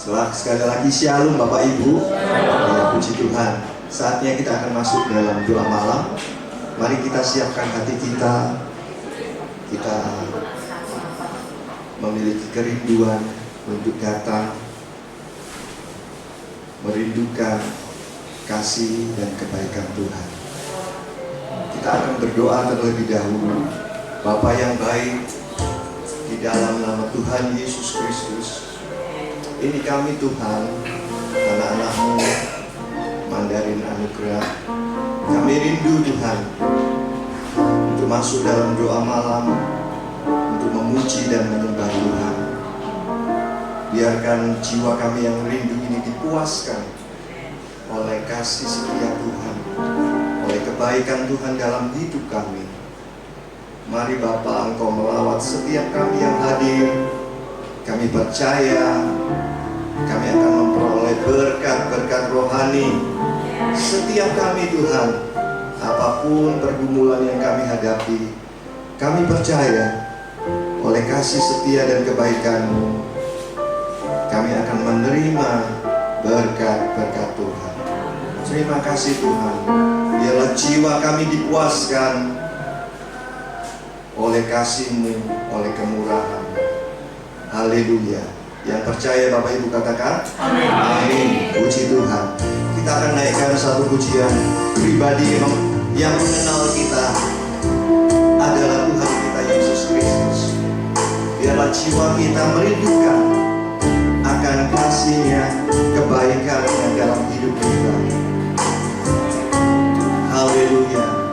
Sekali lagi shalom Bapak Ibu. Ya, puji Tuhan. Saatnya kita akan masuk dalam doa malam. Mari kita siapkan hati kita. Kita memiliki kerinduan untuk datang, merindukan kasih dan kebaikan Tuhan. Kita akan berdoa terlebih dahulu. Bapa yang baik, di dalam nama Tuhan Yesus Kristus, ini kami Tuhan, anak-anak-Mu, Mandarin Anugerah. Kami rindu Tuhan untuk masuk dalam doa malam, untuk memuji dan menyembah Tuhan. Biarkan jiwa kami yang rindu ini dipuaskan oleh kasih setia Tuhan, oleh kebaikan Tuhan dalam hidup kami. Mari Bapa, Engkau melawat setiap kami yang hadir. Kami percaya kami akan memperoleh berkat-berkat rohani. Setiap kami Tuhan, apapun pergumulan yang kami hadapi, kami percaya oleh kasih setia dan kebaikan-Mu, kami akan menerima berkat-berkat Tuhan. Terima kasih Tuhan. Biarlah jiwa kami dipuaskan oleh kasih-Mu, oleh kemurahan-Mu. Haleluya. Yang percaya Bapak Ibu katakan amin. Amin. Puji Tuhan. Kita akan naikkan satu pujian pribadi yang mengenal kita adalah Tuhan kita Yesus Kristus. Biarlah jiwa kita merindukan akan kasih-Nya, kebaikan-Nya dalam hidup kita. Haleluya.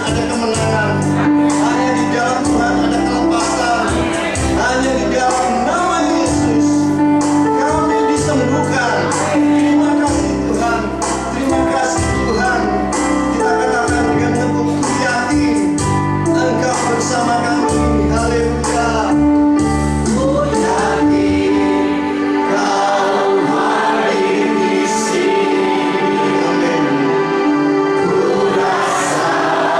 ada kemenangan. Hanya di dalam Tuhan ada kelepasan. Hanya di dalam nama Yesus kami disembuhkan. Terima kasih Tuhan. Terima kasih Tuhan. Kita katakan dengan teguh, ku yakin Engkau bersama kami. Haleluya. Ku yakin Kau hadir di sini. Amin. Ku rasakan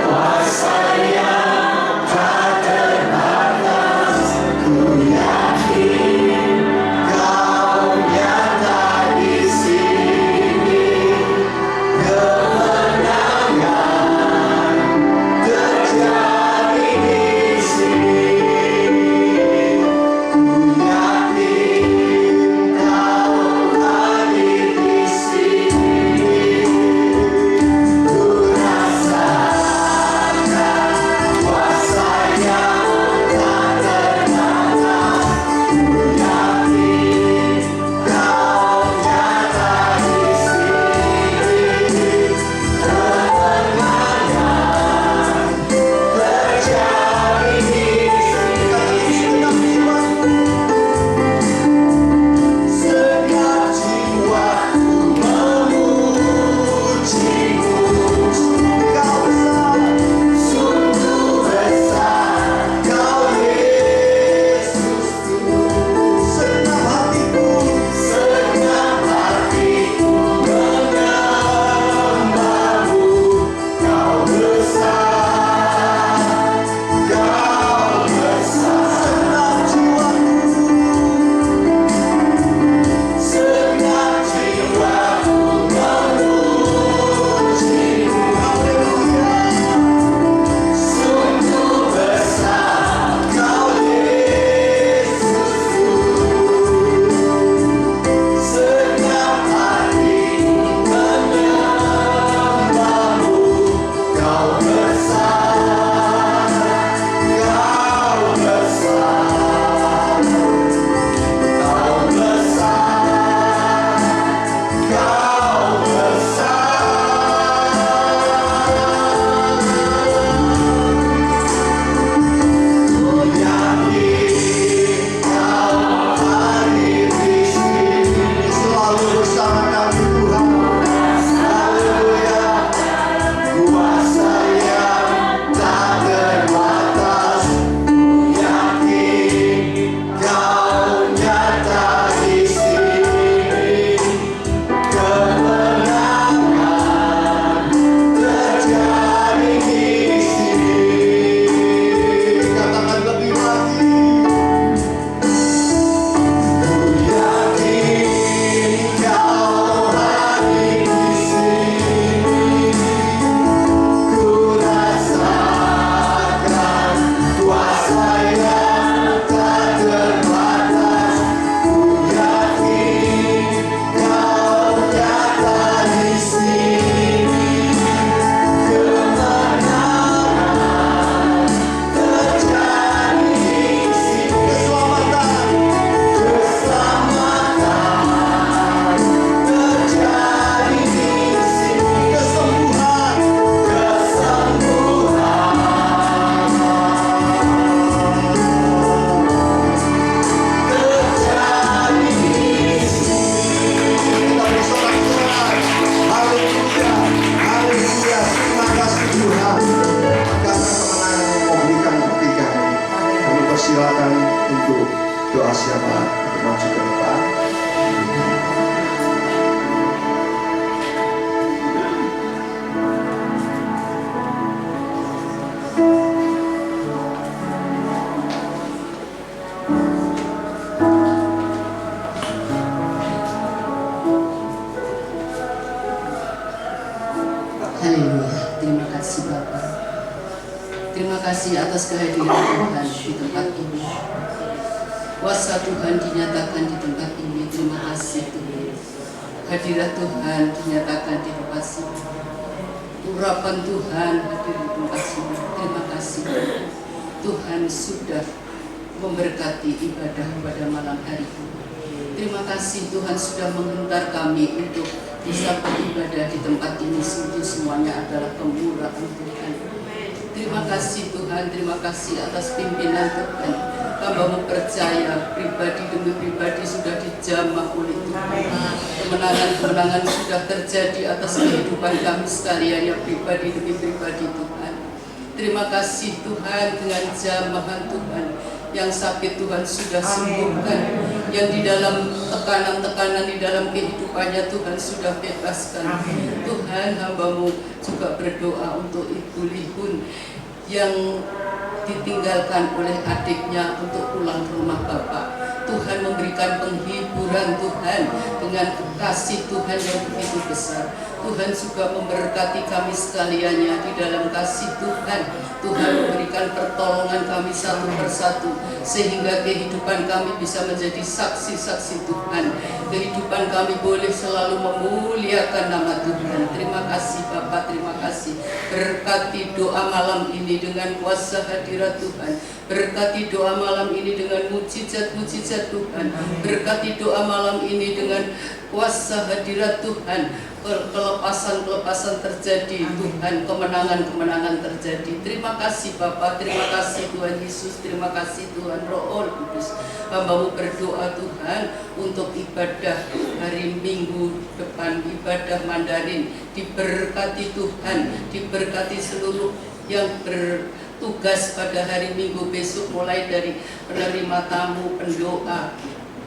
kuasa yang tak terbatas. Ku yakin Kau nyata di sini. Kemenangan terjadi di sini. Ku yakin Kau hadir di sini. Ku rasakan kuasa yang tak terbatas. Ku yakin Kau nyata di sini. Kemenangan terjadi di sini. Segenap jiwaku memujimu. Kau besar, sungguh besar. Kau Yesus. Segenap hatiku menyembahmu. Kau besar, Kau besar. Segenap jiwaku memujimu. Haleluya. Sungguh besar Kau Yesus. Segenap hatiku menyembahmu. Kau besar, Kau besar. Kau besar, Kau besar. Ku yakin Kau hadir di sini. Selalu bersama kami Tuhan. Haleluya. Kuasa yang tak terbatas. Ku yakin Kau nyata di sini. Kemenangan terjadi di sini. Katakan lebih lagi. Ku yakin Kau hadir di sini. Ku rasakan kuasa yang tak terbatas. Ku yakin Kau nyata di sini. Kemenangan terjadi di sini. Keselamatan terjadi di sini. Kesembuhan terjadi di sini. Kita bersorak-sorai. Haleluya, haleluya. Terima kasih Tuhan karena kemenangan yang Kau berikan bagi kami. Kami persilakan untuk doa syafaat untuk maju ke depan. Haleluya. Terima kasih Bapa. Terima kasih atas kehadiran Tuhan di tempat ini. Kuasa Tuhan dinyatakan di tempat ini. Terima kasih Tuhan. Hadirat Tuhan dinyatakan di tempat sini. Urapan Tuhan hadir di tempat sini. Terima kasih Tuhan sudah memberkati ibadah pada malam hari ini. Terima kasih Tuhan sudah menghentar kami untuk bisa beribadah di tempat ini. Sungguh semuanya adalah kemurahan Tuhan. Terima kasih Tuhan, terima kasih atas pimpinan Tuhan. Hamba-Mu percaya pribadi demi pribadi sudah dijamah oleh Tuhan. Kemenangan-kemenangan sudah terjadi atas kehidupan kami sekalian yang pribadi demi pribadi Tuhan. Terima kasih Tuhan, dengan jamahan Tuhan yang sakit Tuhan sudah sembuhkan, yang di dalam tekanan-tekanan di dalam kehidupannya Tuhan sudah bebaskan. Tuhan, hamba-Mu juga berdoa untuk Ibu Lihun yang ditinggalkan oleh adiknya untuk pulang ke rumah Bapak. Tuhan memberikan penghiburan Tuhan dengan kasih Tuhan yang begitu besar. Tuhan juga memberkati kami sekaliannya di dalam kasih Tuhan. Tuhan memberikan pertolongan kami satu persatu sehingga kehidupan kami bisa menjadi saksi-saksi Tuhan. Kehidupan kami boleh selalu memuliakan nama Tuhan. Terima kasih Bapak, terima kasih. Berkati doa malam ini dengan kuasa hadirat Tuhan. Berkati doa malam ini dengan mujizat-mujizat Tuhan. Berkati doa malam ini dengan kuasa hadirat Tuhan. Kelepasan-kelepasan terjadi Tuhan, kemenangan-kemenangan terjadi. Terima kasih Bapa, terima kasih Tuhan Yesus, terima kasih Tuhan Roh Kudus. Hamba-Mu berdoa Tuhan untuk ibadah hari Minggu depan, ibadah Mandarin. Diberkati Tuhan, diberkati seluruh yang bertugas pada hari Minggu besok, mulai dari penerima tamu, pendoa,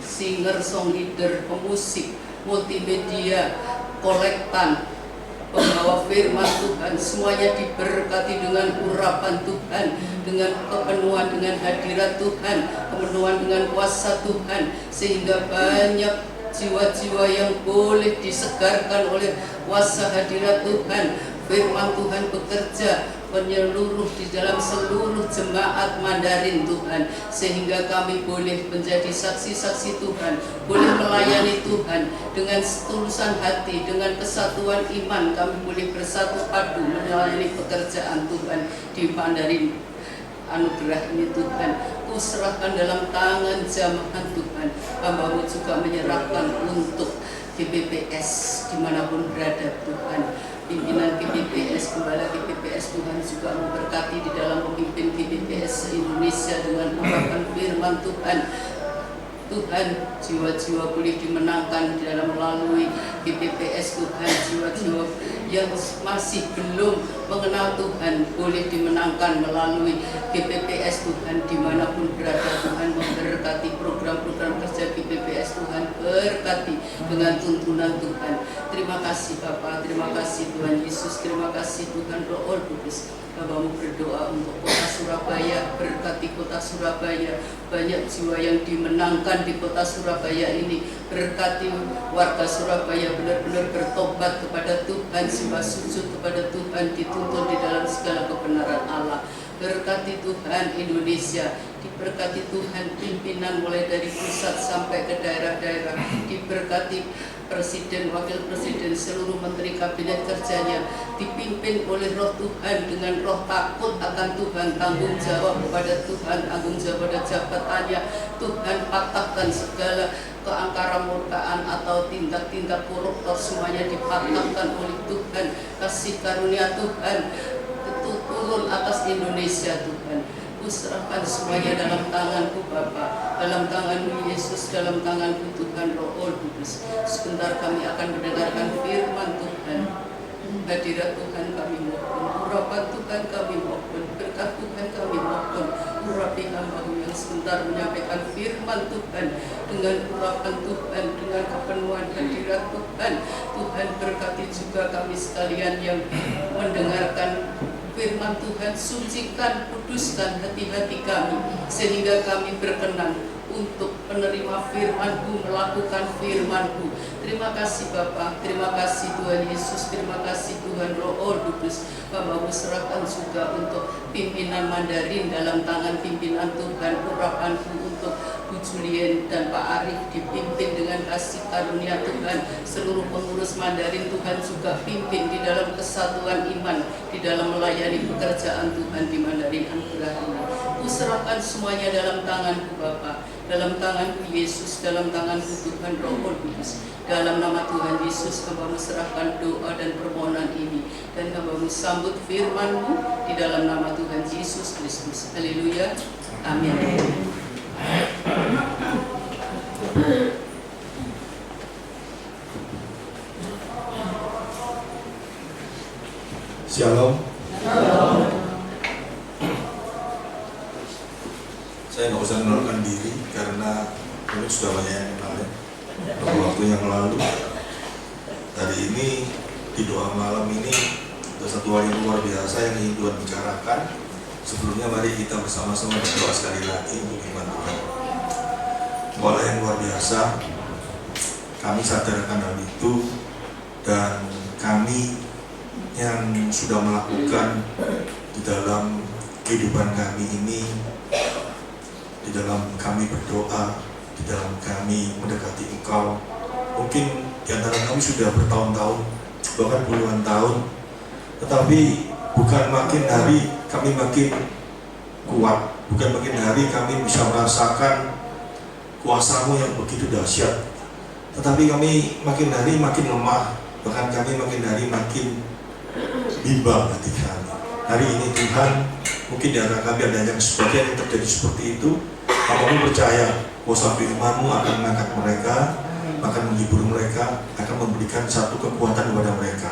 singer, song leader, pemusik, multimedia, kolektan, pembawa firman Tuhan, semuanya diberkati dengan urapan Tuhan, dengan kepenuhan, dengan hadirat Tuhan, kepenuhan dengan kuasa Tuhan, sehingga banyak jiwa-jiwa yang boleh disegarkan oleh kuasa hadirat Tuhan. Firman Tuhan bekerja menyeluruh di dalam seluruh jemaat Mandarin Tuhan, sehingga kami boleh menjadi saksi-saksi Tuhan, boleh melayani Tuhan dengan ketulusan hati, dengan kesatuan iman. Kami boleh bersatu padu melayani pekerjaan Tuhan di Mandarin anugerah ini Tuhan. Kuserahkan dalam tangan jamahan Tuhan. Hamba-Mu juga menyerahkan untuk GBPS dimanapun berada Tuhan. Pimpinan GBPS, gembala GBPS, Tuhan juga memberkati di dalam memimpin GBPS Indonesia dengan urapan firman Tuhan. Tuhan, jiwa-jiwa boleh dimenangkan di dalam melalui GBPS Tuhan. Jiwa-jiwa yang masih belum mengenal Tuhan boleh dimenangkan melalui GBPS Tuhan. Dimanapun berada Tuhan, memberkati program-program kerja GBPS Tuhan, berkati dengan tuntunan Tuhan. Terima kasih Bapa, terima kasih Tuhan Yesus, terima kasih Tuhan Roh Kudus. Hamba-Mu berdoa untuk kota Surabaya, berkati kota Surabaya, banyak jiwa yang dimenangkan di kota Surabaya ini. Berkati warga Surabaya benar-benar bertobat kepada Tuhan, sembah sujud kepada Tuhan, dituntun di dalam segala kebenaran Allah. Berkati Tuhan Indonesia, diberkati Tuhan pimpinan mulai dari pusat sampai ke daerah-daerah, diberkati Presiden, Wakil Presiden, seluruh Menteri Kabinet kerjanya, dipimpin oleh Roh Tuhan dengan roh takut akan Tuhan, tanggung jawab kepada Tuhan, tanggung jawab pada jabatannya. Tuhan, patahkan segala keangkara murkaan atau tindak-tindak koruptor, semuanya dipatahkan oleh Tuhan. Kasih karunia Tuhan itu turun atas Indonesia Tuhan. Kuserahkan semuanya dalam tangan-Ku Bapa, dalam tangan-Mu Yesus, dalam tangan-Ku Tuhan Roh Kudus. Sebentar kami akan mendengarkan firman Tuhan. Hadirat Tuhan kami mohon, urapan Tuhan kami mohon, berkat Tuhan kami mohon. Urapi hamba-Mu yang sebentar menyampaikan firman Tuhan dengan urapan Tuhan, dengan kepenuhan hadirat Tuhan. Tuhan berkati juga kami sekalian yang mendengarkan firman Tuhan. Sucikan, kuduskan hati-hati kami, sehingga kami berkenan untuk menerima firman-Mu, melakukan firman-Mu. Terima kasih Bapa, terima kasih Tuhan Yesus, terima kasih Tuhan Roh Kudus. Hamba-Mu serahkan juga untuk pimpinan Mandarin dalam tangan pimpinan Tuhan. Urapan-Ku untuk Bu Julien dan Pak Arif dipimpin dengan kasih karunia Tuhan. Seluruh pengurus Mandarin Tuhan juga pimpin di dalam kesatuan iman, di dalam melayani pekerjaan Tuhan di Mandarin Anugerah ini. Ku serahkan semuanya dalam tangan-Ku Bapa, dalam tangan-Ku Yesus, dalam tangan-Ku Tuhan Roh Kudus. Dalam nama Tuhan Yesus, Hamba serahkan doa dan permohonan ini, dan Hamba sambut firman-Mu di dalam nama Tuhan Yesus Kristus. Haleluya. Amin. Shalom. Saya nggak usah mengenalkan diri karena mungkin sudah banyak yang kenal ya. Beberapa waktu yang lalu, hari ini di doa malam ini ada satu hal yang luar biasa yang ingin Tuhan bicarakan. Sebelumnya mari kita bersama-sama berdoa sekali lagi untuk iman Tuhan. Doa yang luar biasa, kami sadarkan hal itu, dan kami yang sudah melakukan di dalam kehidupan kami ini, di dalam kami berdoa, di dalam kami mendekati Engkau. Mungkin di antara kami sudah bertahun-tahun, bahkan puluhan tahun, tetapi bukan makin hari kami makin kuat, bukan makin hari kami bisa merasakan kuasa-Mu yang begitu dahsyat, tetapi kami makin hari makin lemah, bahkan kami makin hari makin bimbang hati kami. Hari ini Tuhan, mungkin di antara kami ada yang sebagian yang terjadi seperti itu. Kami percaya kuasa firman-Mu akan mengangkat mereka, akan menghibur mereka, akan memberikan satu kekuatan kepada mereka,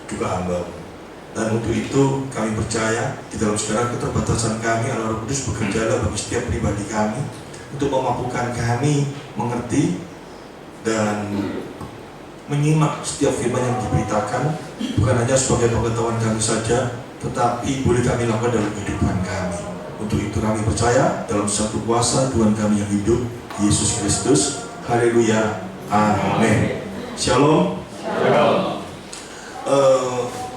juga hamba-Mu. Dan untuk itu kami percaya di dalam segala keterbatasan kami, Allah Roh Kudus bekerjalah bagi setiap pribadi kami untuk memampukan kami mengerti dan menyimak setiap firman yang diberitakan, bukan hanya sebagai pengetahuan kami saja, tetapi boleh kami lakukan dalam kehidupan kami. Untuk itu kami percaya dalam satu kuasa Tuhan kami yang hidup, Yesus Kristus. Haleluya. Amin. Shalom.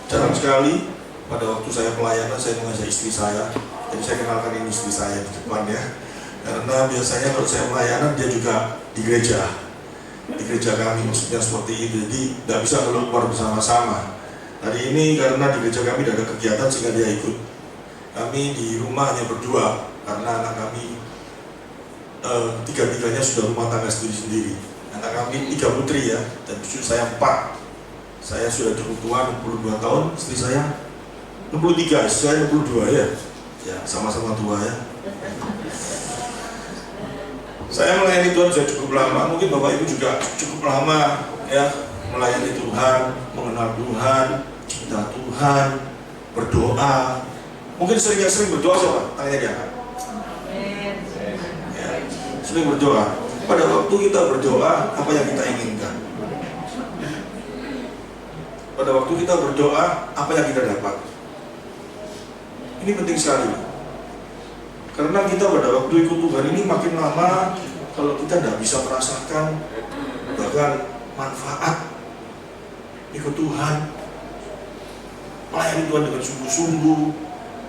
Jarang sekali pada waktu saya pelayanan saya mengajak istri saya. Jadi saya kenalkan ini istri saya di depan ya. Karena biasanya kalau saya pelayanan dia juga di gereja kami, maksudnya seperti itu. Jadi tidak bisa keluar bersama-sama. Hari ini karena di gereja kami tidak ada kegiatan sehingga dia ikut. Kami di rumah hanya berdua karena anak kami tiga-tiganya sudah rumah tangga sendiri-sendiri. Anak kami 3 putri ya, dan cucu saya 4. Saya sudah cukup tua, 62 tahun, istri saya 63, istri saya 62 ya. Ya, sama-sama tua ya. Saya melayani Tuhan sudah cukup lama, mungkin Bapak Ibu juga cukup lama ya, melayani Tuhan, mengenal Tuhan, cinta Tuhan, berdoa. Mungkin sering berdoa siapa? Tangannya diangkat. Ya, sering berdoa. Pada waktu kita berdoa, apa yang kita inginkan? Pada waktu kita berdoa, apa yang kita dapat? Ini penting sekali. Karena kita pada waktu ikut Tuhan ini makin lama, kalau kita tidak bisa merasakan bahkan manfaat ikut Tuhan, melayani Tuhan dengan sungguh-sungguh,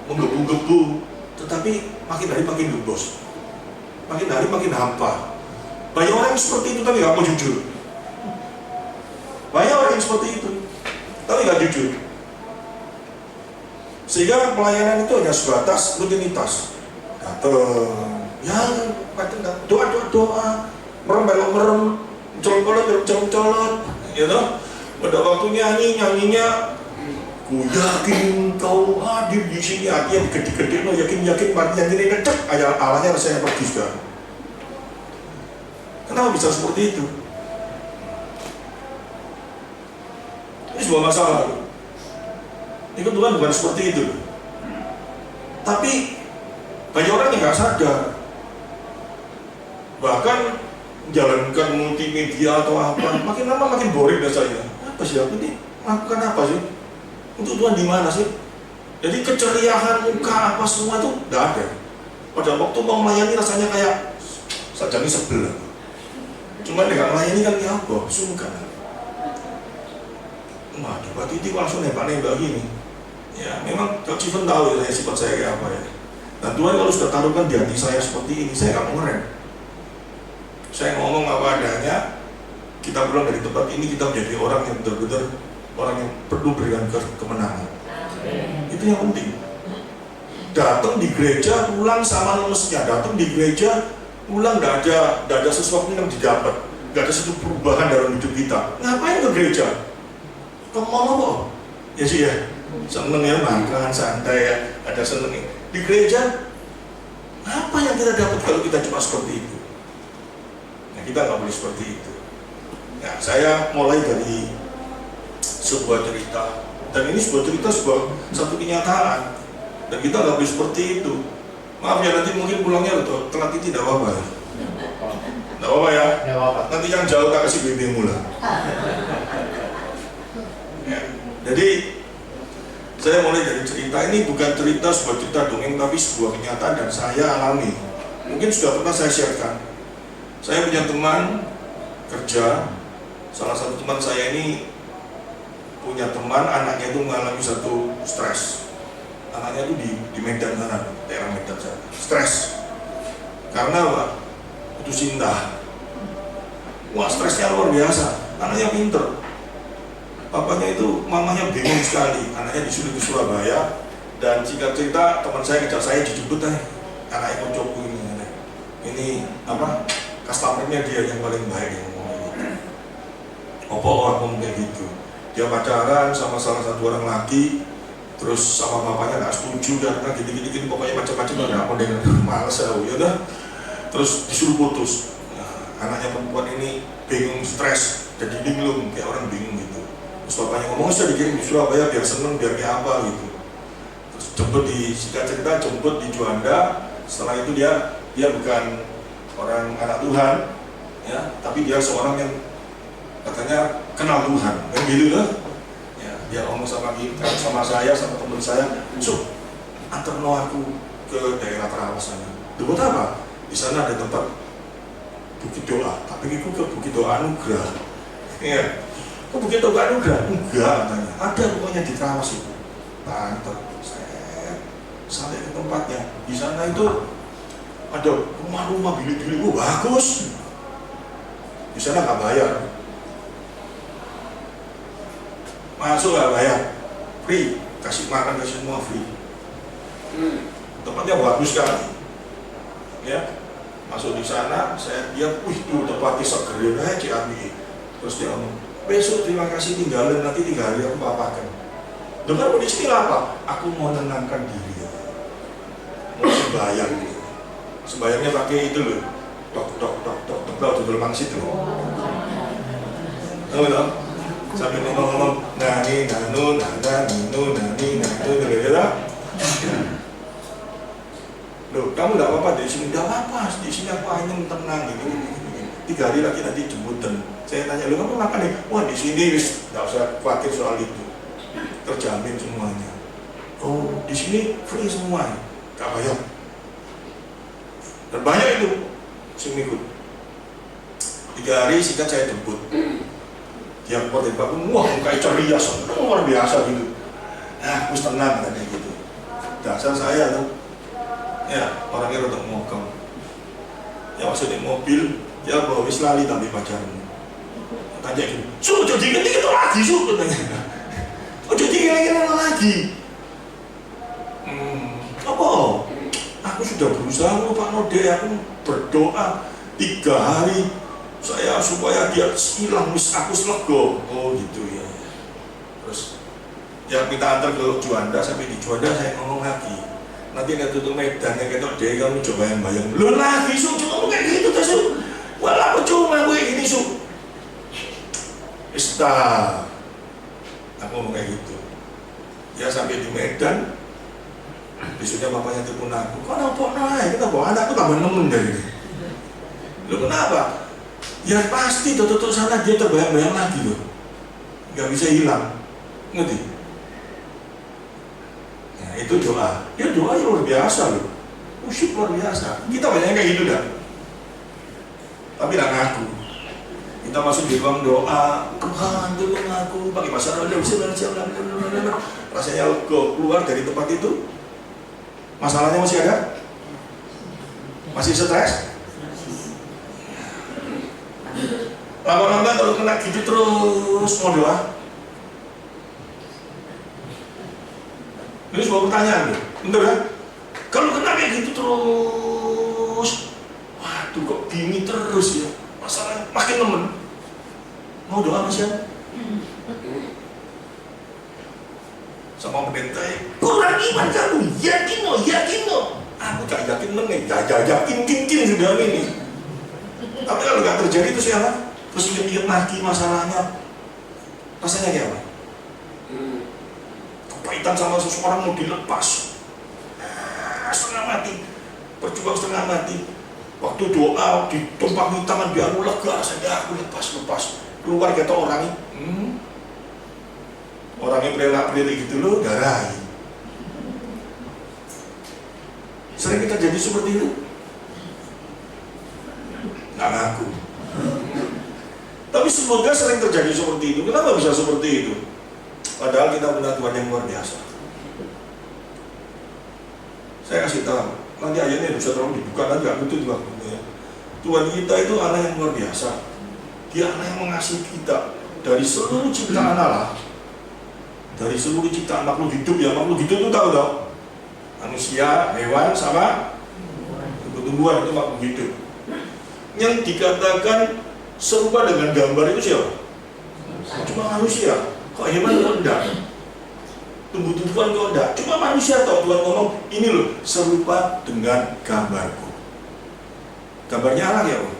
menggebu-gebu, tetapi makin hari makin gembos, makin hari makin hampa. Banyak orang yang seperti itu tapi nggak mau jujur. Banyak orang yang seperti itu tapi nggak jujur. Sehingga pelayanan itu hanya sebatas rutinitas. Datang, ya, doa, merem, colot, gitu. Pada waktu nyanyinya, ku yakin kau hadir di sini, artinya gede-gede, yakin, mati ini ngecek, alahnya rasanya pergi sudah. Kenapa bisa seperti itu? Ini sebuah masalah. Ikut Tuhan bukan seperti itu. Tapi banyak orang yang nggak sadar, bahkan menjalankan multimedia atau apa, makin lama makin boring rasanya. Apa sih aku ini? Melakukan apa sih? Untuk Tuhan di mana sih? Jadi keceriaan muka apa semua itu nggak ada. Pada waktu mau melayani rasanya kayak sajangnya sebelah. Cuma dengan melayani kan ya apa? Sungkan. Waduh, berarti itu langsung nembak gini. Ya, memang Kak Steven tahu ya sifat saya kayak apa ya. Dan Tuhan kalau sudah taruhkan di hati saya seperti ini, saya nggak mau ngerem. Saya ngomong apa adanya. Kita pulang dari tempat ini, kita menjadi orang yang benar-benar orang yang perlu berikan kemenangan. itu yang penting. Datang di gereja, pulang sama lemesnya. Datang di gereja, pulang nggak ada sesuatu yang didapat, nggak ada satu perubahan dalam hidup kita. Ngapain ke gereja? Kamu mau apa? Ya sih ya, seneng ya makan santai ya, ada seneng. Di gereja, apa yang kita dapat kalau kita cuma seperti itu? Nah, kita nggak boleh seperti itu. Nah, saya mulai dari sebuah cerita, dan ini sebuah cerita, satu kenyataan. Dan kita nggak boleh seperti itu. Maaf ya, nanti mungkin pulangnya udah telat, itu tidak apa-apa ya. Tidak apa-apa ya. Nanti yang jauh tak kasih BB mula. Ya. Jadi saya mulai dari cerita ini, bukan cerita sebuah cerita dongeng, tapi sebuah kenyataan dan saya alami. Mungkin sudah pernah saya sharekan. Saya punya teman kerja. Salah satu teman saya ini punya teman, anaknya itu mengalami satu stres. Anaknya itu di Medan sana, daerah Medan sana, stres. Karena apa? Putus cinta. Wah, stresnya luar biasa. Anaknya pinter. Papanya itu, mamanya bingung sekali. Anaknya disuruh ke Surabaya. Dan singkat cerita, teman saya ngejak saya dijemput anak ekocoku ini. Ini apa? Customernya dia yang paling baik yang ngomong gitu. Apa orang ngomong kayak gitu? Dia pacaran sama salah satu orang laki. Terus sama bapaknya nggak setuju karena gini-gini pokoknya macam-macam nggak mau dengan males ya udah. Terus disuruh putus. Nah, anaknya perempuan ini bingung, stres, jadi bingung kayak orang bingung gitu. Terus bapaknya ngomong sudah dikirim di Surabaya biar seneng, biar kayak apa gitu. Terus jemput di singkat cerita jemput di Juanda. Setelah itu dia bukan orang anak Tuhan ya, tapi dia seorang yang katanya kenal Tuhan kan gitu lah. Dia ngomong sama kita, sama saya, sama teman saya, antar aku ke daerah Terawas sana. Buat apa? Di sana ada tempat bukit doa, tapi itu ke bukit doa anugerah. Iya, kok bukit doa anugerah? Enggak, katanya. Ada pokoknya di Terawas itu. Antar saya sampai ke tempatnya. Di sana itu ada rumah-rumah bilik-bilik, bagus. Di sana nggak bayar. Masuk nggak bayar, free, kasih makan, kasih semua free. Tempatnya bagus sekali, ya. Masuk di sana, saya lihat, tuh tempatnya seger, Ciambi. Terus dia ngomong, besok terima kasih tinggalin, nanti 3 hari aku papakan. Dengar di sini apa? Aku mau menenangkan diri, mau sembahyang. Sembahyangnya pakai itu loh, tok, dudul mangsit loh. Tahu tak? Sambil ngomong nani nanu nana ninu nani nanu gitu. Loh, kamu nggak apa-apa di sini? Nggak apa-apa, di sini aku hanya tenang gini. 3 hari lagi nanti jemputan. Saya tanya, lo kamu makan nih? Wah di sini wis nggak usah khawatir soal itu, terjamin semuanya. Oh di sini free semua, nggak bayar. Dan banyak itu seminggu. 3 hari singkat saya jemput. Dia keluar dari bangun, wah mukanya ceria, luar biasa gitu. Nah, aku tenang kayak gitu. Dasar saya tuh, ya orangnya rada ngomong. Ya masuk di mobil, dia bawa wis lali tapi pacarnya. Tanya gitu, ojo dikit-dikit lagi, katanya. Ojo dikit-dikit lagi. Apa? Aku sudah berusaha, Pak Node, aku berdoa 3 hari. Saya supaya dia hilang, aku selego. Oh gitu ya. Terus ya kita antar ke Juanda, sampai di Juanda saya ngomong lagi. Nanti ada tutup Medan yang ketok deh, kamu coba yang bayang. Lu lagi cuma kayak gitu tuh su. Walau cuma gue ini su. Ista. Aku ngomong kayak gitu. Ya sampai di Medan. Besoknya bapaknya telepon aku. Kok nampak naik? Kita bawa anakku tambah nemen dari ini. Lu kenapa? Ya pasti tutup sana dia terbayang-bayang lagi loh, nggak bisa hilang, ngerti? Nah itu doa, dia doa yang luar biasa loh, musyrik luar biasa. Kita banyak kayak gitu dah, tapi nggak ngaku. Kita masuk di ruang doa, Tuhan tolong aku, pakai bahasa Arab, rasanya keluar dari tempat itu, masalahnya masih ada, masih stres. Lama-lama kalau kena gitu terus mau doa. Ini sebuah pertanyaan loh, bener kan? Kalau kena kayak gitu terus, waduh kok gini terus ya, masalahnya makin nemen. Mau doa Mas ya? Sama menentai, kurang iman kamu, yakin no. Aku gak yakin meneng, yakin sudah ini. Tapi kalau gak terjadi itu siapa? Terus ingat lagi masalahnya, rasanya kayak apa? Kepahitan sama seseorang mau dilepas, setengah mati, berjuang setengah mati. Waktu doa ditumpangi tangan biar aku lega, saya aku lepas. Keluar kata orangnya, orangnya pelak-pelik gitu loh, darai. Sering kita jadi seperti itu, nggak ngaku. Tapi semoga sering terjadi seperti itu. Kenapa bisa seperti itu? Padahal kita punya Tuhan yang luar biasa. Saya kasih tahu, nanti ayatnya bisa terlalu dibuka nanti aku itu waktunya. Tuhan kita itu Allah yang luar biasa. Dia Allah yang mengasihi kita dari seluruh ciptaan Allah, dari seluruh ciptaan makhluk hidup ya. Makhluk hidup itu tahu dong, manusia, hewan, sama tumbuhan itu makhluk hidup. Yang dikatakan serupa dengan gambar itu siapa? Cuma manusia. Kok hewan kok enggak? Tumbuh-tumbuhan kok enggak? Cuma manusia toh. Tuhan ngomong ini loh serupa dengan gambarku. Gambarnya Allah ya, Pak?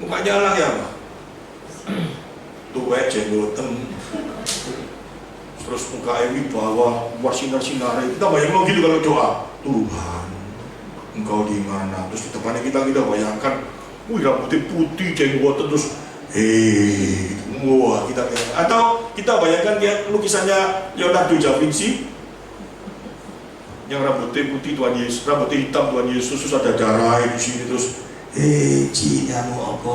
Mukanya Allah ya, Pak? Tuwek jenggoten. Terus muka Ewi bawa buat sinar-sinar. Kita bayangin gitu kalau doa. Tuhan, Engkau di mana? Terus di depannya kita bayangkan, wih rambutnya putih, jenggoten terus, wah kita bayangkan. Atau kita bayangkan dia lukisannya Leonardo da Vinci, yang rambutnya putih Tuhan Yesus, rambutnya hitam Tuhan Yesus, terus ada darah di sini terus, Ci kamu apa?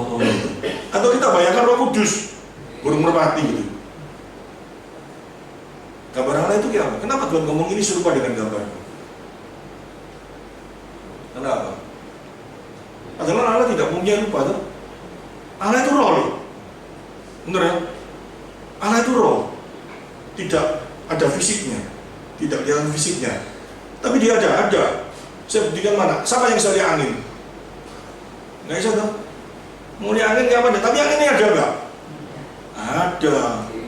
Atau kita bayangkan Roh Kudus, burung merpati gitu. Gambar Allah itu kayak apa? Kenapa Tuhan ngomong ini serupa dengan gambarku? Kenapa? Padahal Allah tidak punya rupa tuh. Allah itu roh loh. Bener ya? Allah itu roh. Tidak ada fisiknya. Tidak kelihatan fisiknya. Tapi dia ada. Saya buktikan mana? Siapa yang saya lihat angin? Nggak bisa dong. Mau lihat angin kayak apa? Tapi anginnya ada nggak? Ada.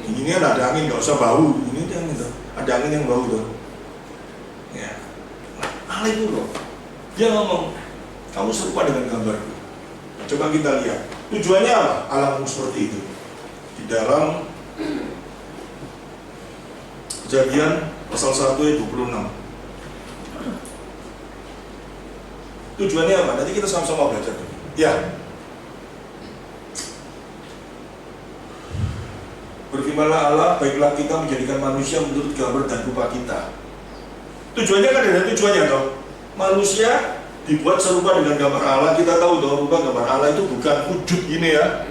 Ini ada angin, nggak usah bau. Ini ada angin tuh. Ada angin yang bau tuh. Ya. Nah, Allah itu roh. Dia ngomong, kamu serupa dengan gambarku. Coba kita lihat. Tujuannya apa? Alammu seperti itu. Di dalam Kejadian pasal 1 ayat 26. Tujuannya apa? Nanti kita sama-sama belajar. Ya. Berfirmanlah Allah, baiklah kita menjadikan manusia menurut gambar dan rupa kita. Tujuannya kan ada tujuannya toh. Manusia dibuat serupa dengan gambar Allah. Kita tahu toh, rupa gambar Allah itu bukan wujud gini ya.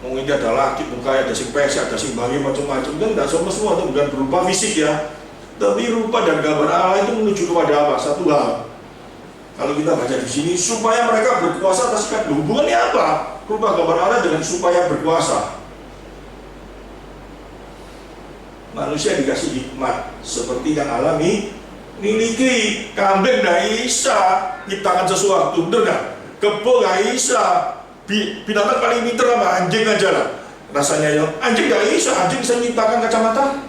Mungkin ada laki, mukanya ada sing pesek, ada sing bangi macam-macam. Kan tidak semua itu bukan berupa fisik ya. Tapi rupa dan gambar Allah itu menuju kepada apa? Satu hal. Kalau kita baca di sini, supaya mereka berkuasa atas kami. Hubungannya apa? Rupa gambar Allah dengan supaya berkuasa. Manusia dikasih hikmat seperti yang alami miliki. Kambing gak bisa nyiptakan sesuatu, bener gak? Kebo gak bisa. Binatang paling pinter sama anjing aja lah rasanya ya. Anjing gak bisa nyiptakan kacamata?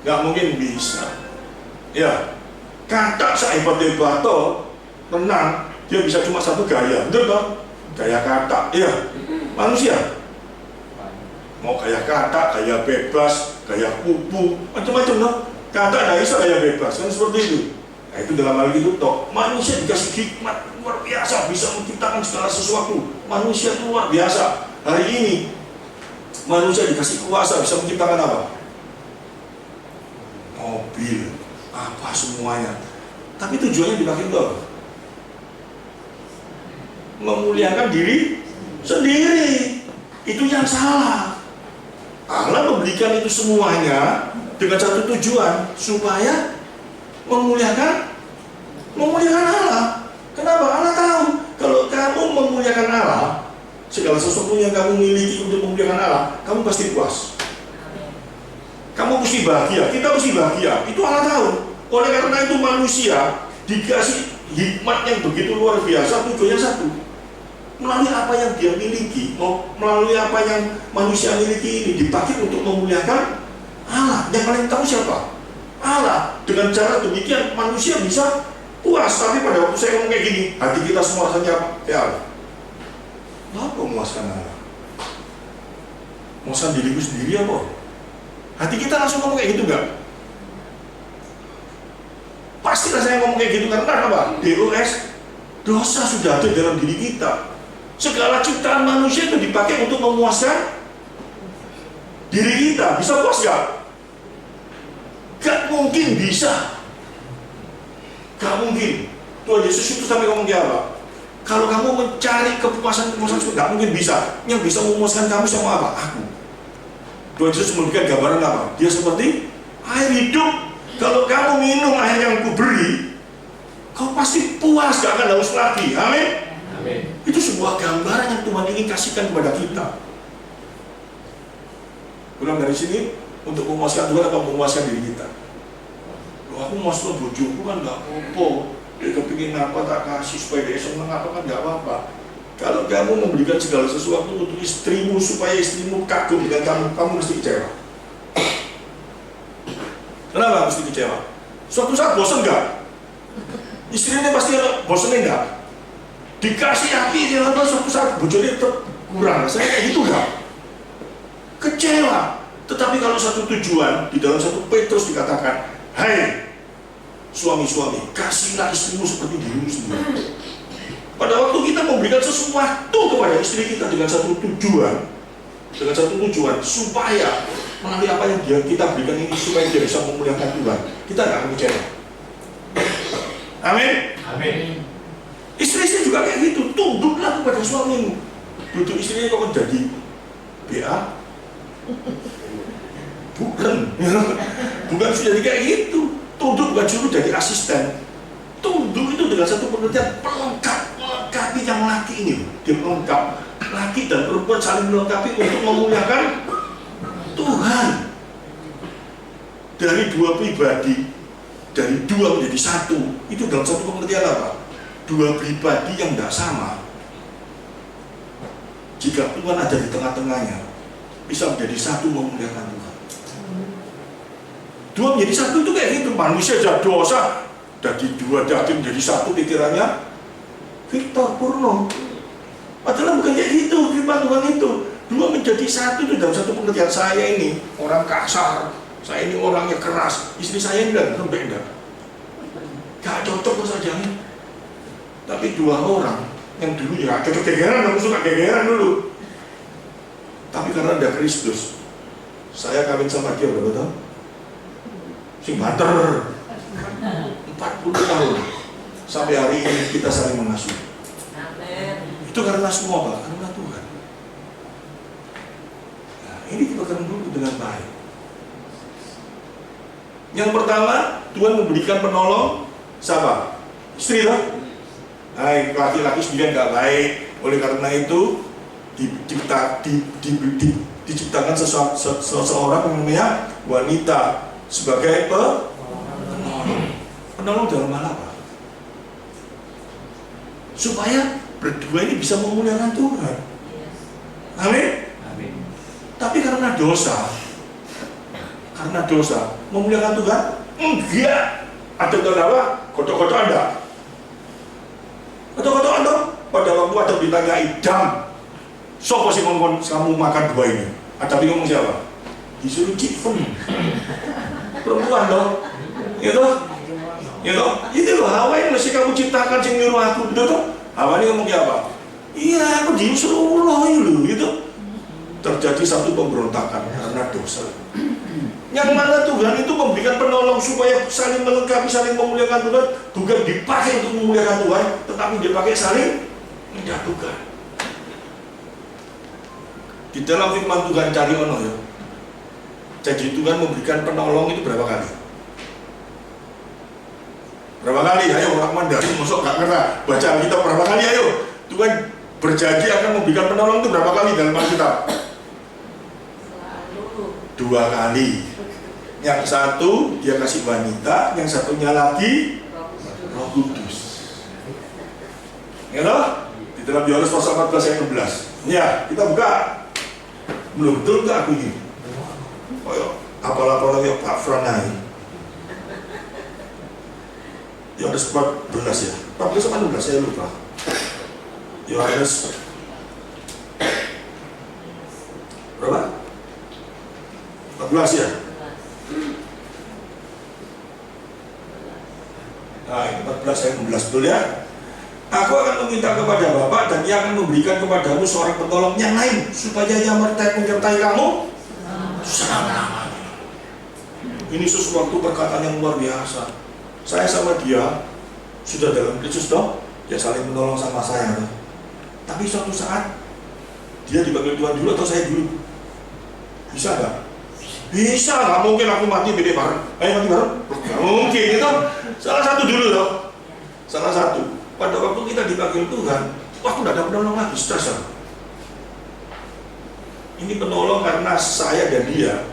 Gak mungkin bisa ya. Katak sehebat-hebat toh, tenang, dia bisa cuma satu gaya, bener toh? Gaya katak, ya. Manusia mau gaya katak, gaya bebas, gaya pupu, macam-macam toh. Katak gak bisa gaya bebas, kan seperti itu. Nah itu dalam hal itu toh, manusia dikasih hikmat luar biasa, bisa menciptakan segala sesuatu. Manusia itu luar biasa. Hari ini manusia dikasih kuasa bisa menciptakan apa? Mobil, apa semuanya. Tapi tujuannya dipakai untuk memuliakan diri sendiri. Itu yang salah. Allah memberikan itu semuanya dengan satu tujuan, supaya memuliakan Allah. Kenapa? Allah tahu kalau kamu memuliakan Allah, segala sesuatu yang kamu miliki untuk memuliakan Allah, kamu pasti puas. kamu mesti bahagia, kita mesti bahagia. Itu Allah tahu. Oleh karena itu manusia dikasih hikmat yang begitu luar biasa, tujuannya satu. Melalui apa yang dia miliki, melalui apa yang manusia miliki ini dipakai untuk memuliakan Allah. Yang paling tahu siapa? Allah. Dengan cara demikian manusia bisa puas. Tapi pada waktu saya ngomong kayak gini, hati kita semua rasanya apa? Ya Allah. Apa memuaskan Allah? Memuaskan diriku sendiri apa? Hati kita langsung ngomong kayak gitu enggak? Pasti rasanya ngomong kayak gitu karena apa? DOS, dosa sudah ada dalam diri kita. Segala ciptaan manusia itu dipakai untuk memuaskan diri kita. Bisa puas gak? Gak mungkin bisa. Gak mungkin. Tuhan Yesus itu sampai ngomong dia apa? Kalau kamu mencari kepuasan gak mungkin bisa. Yang bisa memuaskan kamu sama apa? Aku. Tuhan Yesus memberikan gambaran apa? Dia seperti air hidup. Kalau kamu minum air yang kuberi, kau pasti puas, gak akan haus lagi. Amin. Amin. Itu sebuah gambaran yang Tuhan ingin kasihkan kepada kita. Pulang dari sini untuk memuaskan Tuhan atau memuaskan diri kita. Loh, aku memuaskan bojoku kan gak apa-apa. Dia kepingin apa tak kasih supaya dia senang apa kan gak apa-apa. Kalau kamu memberikan segala sesuatu untuk istrimu supaya istrimu kagum dengan kamu, kamu mesti kecewa. Kenapa mesti kecewa? Suatu saat bosan gak? Istrinya pasti bosannya enggak? Dikasih api, suatu saat bocornya tetap kurang. Saya kayak gitu enggak? Kecewa. Tetapi kalau satu tujuan, di dalam 1 Petrus dikatakan, hai suami-suami, kasihlah istrimu seperti dirimu sendiri. Pada waktu kita memberikan sesuatu kepada istri kita dengan satu tujuan, supaya melalui apa yang kita berikan ini supaya dia bisa memuliakan Tuhan, kita tidak akan kecewa. Amin. Amin. Istri-istri juga kayak gitu, tunduklah kepada suamimu. Duduk istrinya kok jadi BA? Bukan sudah kayak gitu. Tunduk bukan juru jadi asisten. Tunduk itu dengan satu pengertian melengkapi yang laki ini. Dia melengkap. Laki dan perempuan saling melengkapi untuk memuliakan Tuhan. Dari 2 pribadi, dari 2 menjadi 1, itu dalam satu pengertian apa? 2 pribadi yang tidak sama. Jika Tuhan ada di tengah-tengahnya, bisa menjadi 1 memuliakan Tuhan. 2 menjadi 1 itu kayak gitu. Manusia jadi dosa, dari 2 daging menjadi 1 pikirannya Victor Purno. Padahal bukan kayak gitu firman Tuhan itu. 2 menjadi 1 itu dalam satu pengertian. Saya ini orang kasar, saya ini orangnya keras, istri saya ini lembek enggak? Gak cocok saja. Tapi 2 orang yang dulu ya cocok gegeran, aku suka gegeran dulu. Tapi karena ada Kristus, saya kawin sama dia berapa tahun? Sing banter 40 tahun. Sampai hari ini kita saling mengasuh. Itu karena semua apa? Karena Tuhan. Nah, ini kita akan dulu dengan baik. Yang pertama, Tuhan memberikan penolong siapa? Istri lah. Nah, laki-laki sendirian nggak baik. Oleh karena itu diciptakan seseorang yang namanya wanita sebagai penolong dalam hal apa? Supaya berdua ini bisa memuliakan Tuhan. Amin. Amin. Tapi karena dosa, memuliakan Tuhan enggak. Ada apa? Kotok-kotok Anda. Kotok-kotok Anda. Pada waktu ada ditanya idam, siapa sih ngomong kamu makan buah ini? Ada bingung siapa? Disuruh Cikfun. Perempuan dong. Gitu. Itu loh Hawa yang mesti kamu ciptakan sing nyuruh aku, betul toh? Hawa ini ngomong apa? Iya, aku disuruh Allah itu, gitu. Terjadi satu pemberontakan karena dosa. Yang mana Tuhan itu memberikan penolong supaya saling melengkapi, saling memuliakan Tuhan, bukan dipakai untuk memuliakan Tuhan, tetapi dipakai saling menjatuhkan. Di dalam firman Tuhan cari ono ya. Jadi Tuhan memberikan penolong itu berapa kali? Berapa kali? Ayo orang Mandarin masuk gak kena baca Alkitab berapa kali? Ayo Tuhan berjanji akan memberikan penolong itu berapa kali dalam Alkitab? 2 kali. Yang satu dia kasih wanita, yang satunya lagi Roh Kudus. Ya loh? Di dalam Yohanes pasal 14 ayat 16. Ya, kita buka. Belum betul nggak aku ini? Oh ya, apalah ya Pak Franai. Yohanes 14 ya. 14 apa 16 saya lupa. Yohanes berapa? 14 ya. Nah, 14 ayat 16 betul ya. Aku akan meminta kepada Bapa dan Ia akan memberikan kepadamu seorang penolong yang lain supaya Ia menyertai kamu selama-lamanya. Ini sesuatu perkataan yang luar biasa. Saya sama dia sudah dalam Kristus toh, dia saling menolong sama saya toh. Tapi suatu saat dia dipanggil Tuhan dulu atau saya dulu? Bisa nggak? Bisa, nggak mungkin aku mati beda bareng. Ayo mati bareng? Nggak mungkin itu. Salah satu dulu toh. Salah satu. Pada waktu kita dipanggil Tuhan, aku tidak ada penolong lagi, stres. Ini penolong karena saya dan dia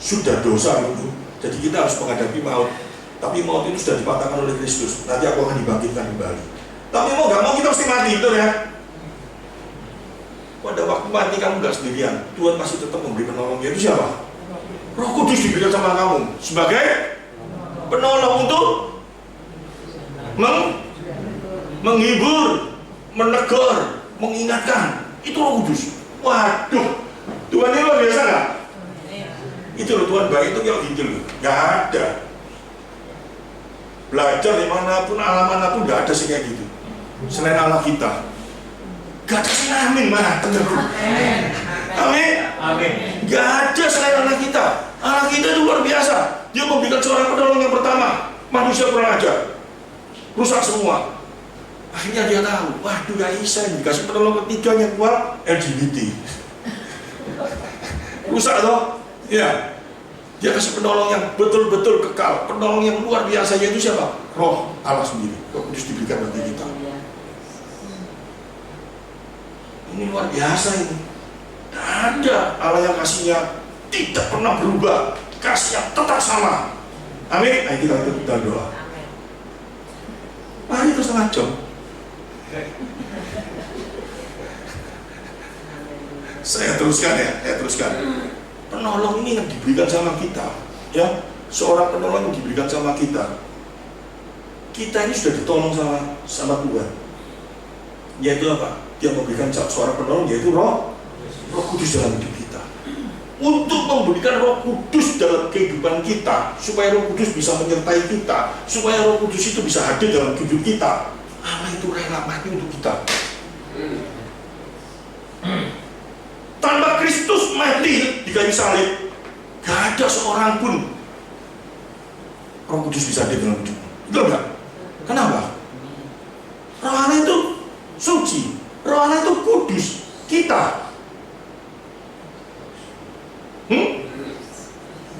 sudah dosa dulu. Jadi kita harus menghadapi maut. Tapi maut itu sudah dipatahkan oleh Kristus. Nanti aku akan dibangkitkan kembali. Tapi mau gak mau kita mesti mati, betul ya? Pada waktu mati kamu gak sendirian. Tuhan pasti tetap memberi penolong. Itu siapa? Roh Kudus diberikan sama kamu sebagai penolong untuk menghibur, menegur, mengingatkan. Itu Roh Kudus. Waduh, Tuhan ini luar biasa gak? Itu loh, Tuhan baik itu kayak gitu loh. Gak ada. Belajar dimanapun, alam manapun gak ada sih kayak gitu. Selain Allah kita. Gak ada sih, amin mah. Amin. Amin. Gak ada selain Allah kita. Allah kita itu luar biasa. Dia memberikan seorang penolong yang pertama. Manusia kurang ajar, rusak semua. Akhirnya dia tahu, waduh gak bisa ini. Dikasih penolong ketiga yang kuat, LGBT. Rusak toh? Ya. Dia kasih penolong yang betul-betul kekal, penolong yang luar biasa, yaitu siapa? Roh Allah sendiri. Roh Kudus diberikan bagi kita. Ini luar biasa ini. Tidak ada Allah yang kasihnya tidak pernah berubah, kasihnya tetap sama. Amin. Ayo kita doa. Mari terus setengah jam. Saya teruskan ya, saya teruskan. Penolong ini yang diberikan sama kita, ya, seorang penolong yang diberikan sama kita. Kita ini sudah ditolong sama Tuhan. Yaitu apa? Dia memberikan seorang penolong, yaitu Roh Kudus dalam hidup kita. Untuk memberikan Roh Kudus dalam kehidupan kita, supaya Roh Kudus bisa menyertai kita, supaya Roh Kudus itu bisa hadir dalam hidup kita. Allah itu rela mati untuk kita. Tanpa Kristus mati di kayu salib, gak ada seorang pun Roh Kudus bisa hadir dalam hidup. Betul enggak? Kenapa? Roh Allah itu suci, Roh Allah itu kudus. Kita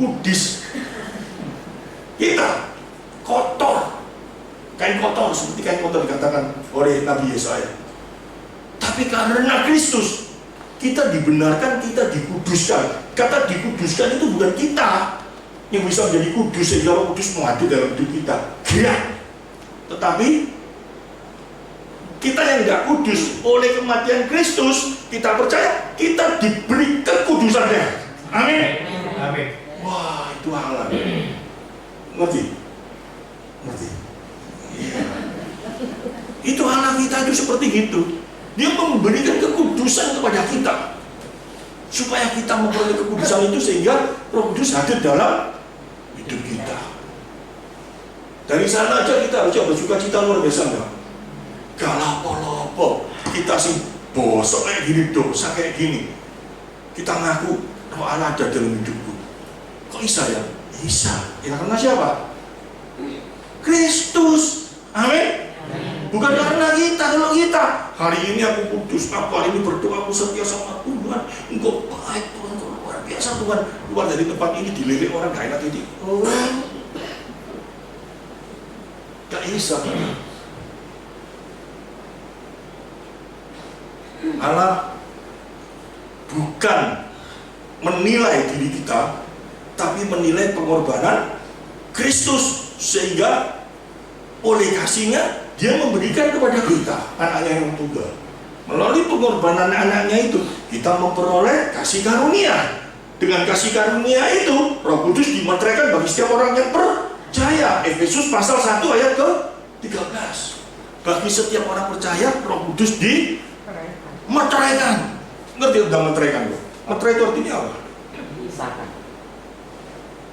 kudus. Kita kotor, kain kotor, seperti kain kotor dikatakan oleh Nabi Yesaya. Tapi karena Kristus, kita dibenarkan, kita dikuduskan. Kata dikuduskan itu bukan kita yang bisa menjadi kudus sehingga Roh Kudus menghadir dalam hidup kita. Tidak. Tetapi kita yang tidak kudus, oleh kematian Kristus, kita percaya kita diberi kekudusannya. Amin. Amin. Wah, itu halal. Ngerti? Ngerti? Ya. Itu Allah kita itu seperti itu. Dia memberikan kekudusan kepada kita supaya kita memperoleh kekudusan itu sehingga Roh Kudus hadir dalam hidup kita. Dari sana aja kita harusnya bersuka cita luar biasa enggak? Gak lapo-lapo kita sih bosok kayak gini, dosa kayak gini. Kita ngaku Roh Allah ada dalam hidupku. Kok bisa ya? Bisa. Ya karena siapa? Kristus. Amin. Bukan karena kita. Kalau kita hari ini aku kudus, aku hari ini berdoa, aku setia sama Tuhan, Engkau baik Tuhan, Engkau luar biasa Tuhan. Keluar dari tempat ini dilirik orang gak enak ini. Oh, gak bisa. Allah bukan menilai diri kita, tapi menilai pengorbanan Kristus, sehingga oleh kasihnya dia memberikan kepada kita anaknya yang tunggal. Melalui pengorbanan anaknya itu kita memperoleh kasih karunia. Dengan kasih karunia itu Roh Kudus dimeteraikan bagi setiap orang yang percaya. Efesus pasal 1 ayat ke-13. Bagi setiap orang percaya Roh Kudus dimeteraikan. Ngerti tentang meteraikan? Meterai itu artinya apa?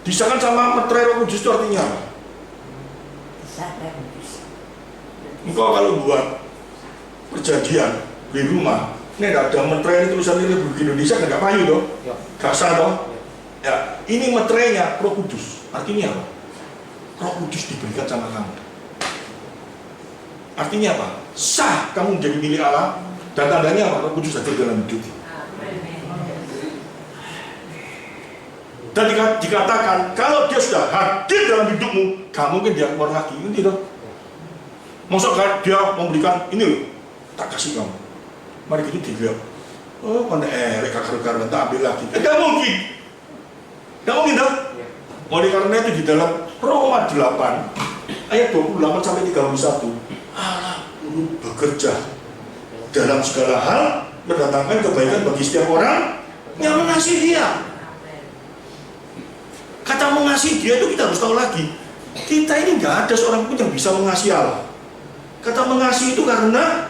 Disahkan sama meterai Roh Kudus itu artinya apa? Engkau kalau buat perjanjian di rumah, ini tidak ada meterai tulisan ini Republik Indonesia, nggak payu dong, nggak sah dong. Ya, ini meterainya Roh Kudus. Artinya apa? Roh Kudus diberikan sama kamu. Artinya apa? Sah kamu menjadi milik Allah, dan tandanya apa? Roh Kudus hadir dalam hidup. Dan dikatakan kalau dia sudah hadir dalam hidupmu, gak mungkin dia keluar lagi, ngerti dong? Maksudnya dia memberikan ini loh, tak kasih kamu. Mari kita dilihat. Oh, mana kakak-kakak tak ambil lagi. Tidak mungkin. Tidak mungkin dong. Oleh karena itu di dalam Roma 8 ayat 28 sampai 31, Allah bekerja dalam segala hal mendatangkan kebaikan bagi setiap orang yang mengasihi Dia. Kata mengasihi Dia itu kita harus tahu lagi. Kita ini nggak ada seorang pun yang bisa mengasihi Allah. Kata mengasihi itu karena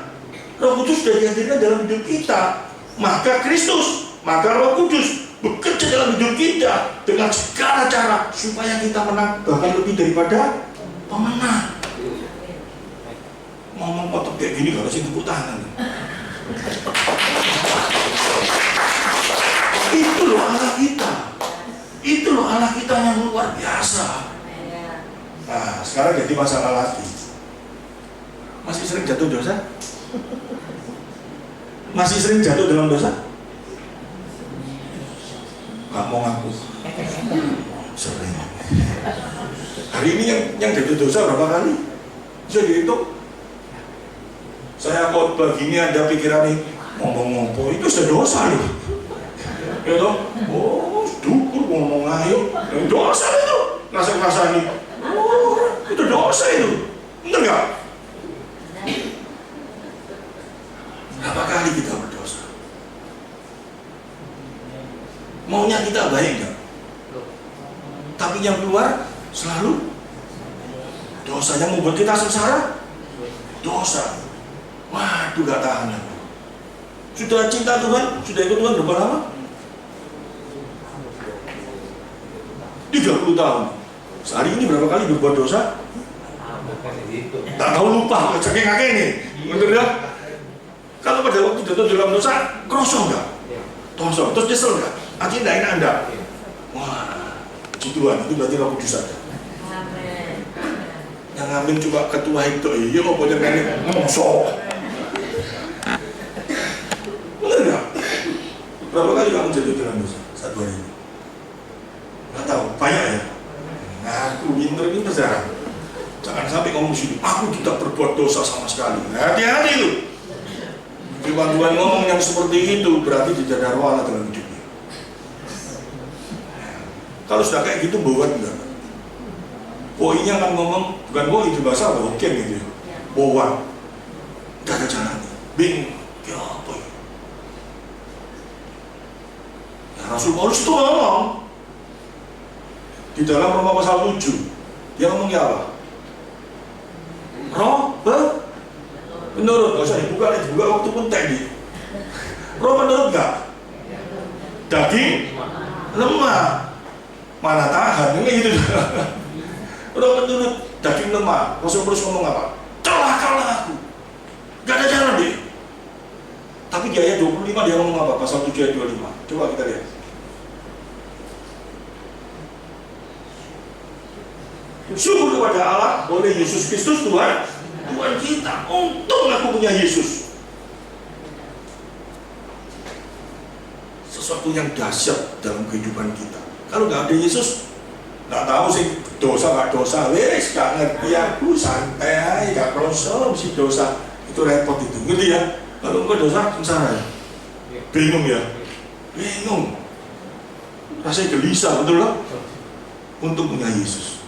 Roh Kudus sudah dihadirkan dalam hidup kita. Maka Kristus, maka Roh Kudus bekerja dalam hidup kita dengan segala cara supaya kita menang, bahkan lebih daripada pemenang. Ngomong kotor kayak gini gak harus tepuk tangan. Itu loh Allah kita. Itu loh Allah kita yang luar biasa. Nah, sekarang jadi masalah lagi. Masih sering jatuh dosa? Masih sering jatuh dalam dosa? Gak mau ngaku. Sering. Hari ini yang jatuh dosa berapa kali? Bisa dihitung. Saya khotbah gini ada pikiran nih, ngomong-ngomong itu sudah dosa loh. Ya toh? Oh, dukur ngomong ayo. Dosa itu. Ngerasa-ngerasa nih. Oh, itu dosa itu. Bener gak? Berapa kali kita berdosa? Maunya kita baik gak? Tapi yang keluar selalu dosa yang membuat kita sengsara. Dosa. Waduh, gak tahan lagi. Sudah cinta Tuhan, sudah ikut Tuhan berapa lama? 30 tahun. Sehari ini berapa kali berbuat dosa? Tak tahu, lupa, saking kakek ini. Betul ya? Kalau pada waktu jatuh dalam dosa, krosong enggak? Tosong, terus nyesel enggak? Artinya enggak enak enggak? Wah, puji Tuhan, itu berarti Roh Kudus ada. Yang ngamen coba ketua itu, iya kok banyak nenek ngosok. Bener enggak? Berapa kali kamu jatuh dalam dosa? 1 hari ini? Nggak tahu, banyak ya? Aku pinter-pinter sekarang. Jangan sampai ngomong sini, aku tidak berbuat dosa sama sekali. Hati-hati itu. Firman Tuhan ngomong yang seperti itu berarti tidak ada roh Allah dalam hidupnya. Kalau sudah kayak gitu bawaan enggak? Boinya kan ngomong, bukan boi itu bahasa apa? Oke gitu ya. Bawaan. Gak ada jalannya. Bingung. Ya apa ya? Ya Rasul Paulus itu ngomong di dalam Roma pasal 7. Dia ngomongnya apa? Roh menurut, gak usah dibuka waktu pun tadi. Roh menurut gak? Daging lemah, mana tahan, ini gitu. Roh menurut daging lemah. Rasul Paulus ngomong apa? Celakalah aku, gak ada jalan deh. Tapi di ayat 25 dia ngomong apa? Pasal 7 ayat 25. Coba kita lihat. Syukur kepada Allah oleh Yesus Kristus Tuhan kita. Untung aku punya Yesus. Sesuatu yang dahsyat dalam kehidupan kita. Kalau nggak ada Yesus, nggak tahu sih dosa nggak dosa. Wes nggak ngerti aku, santai aja, nggak prosel si dosa. Itu repot itu, ngerti ya? Kalau nggak dosa sengsara ya. Bingung ya? Bingung. rasanya gelisah, betul lah, untuk punya Yesus.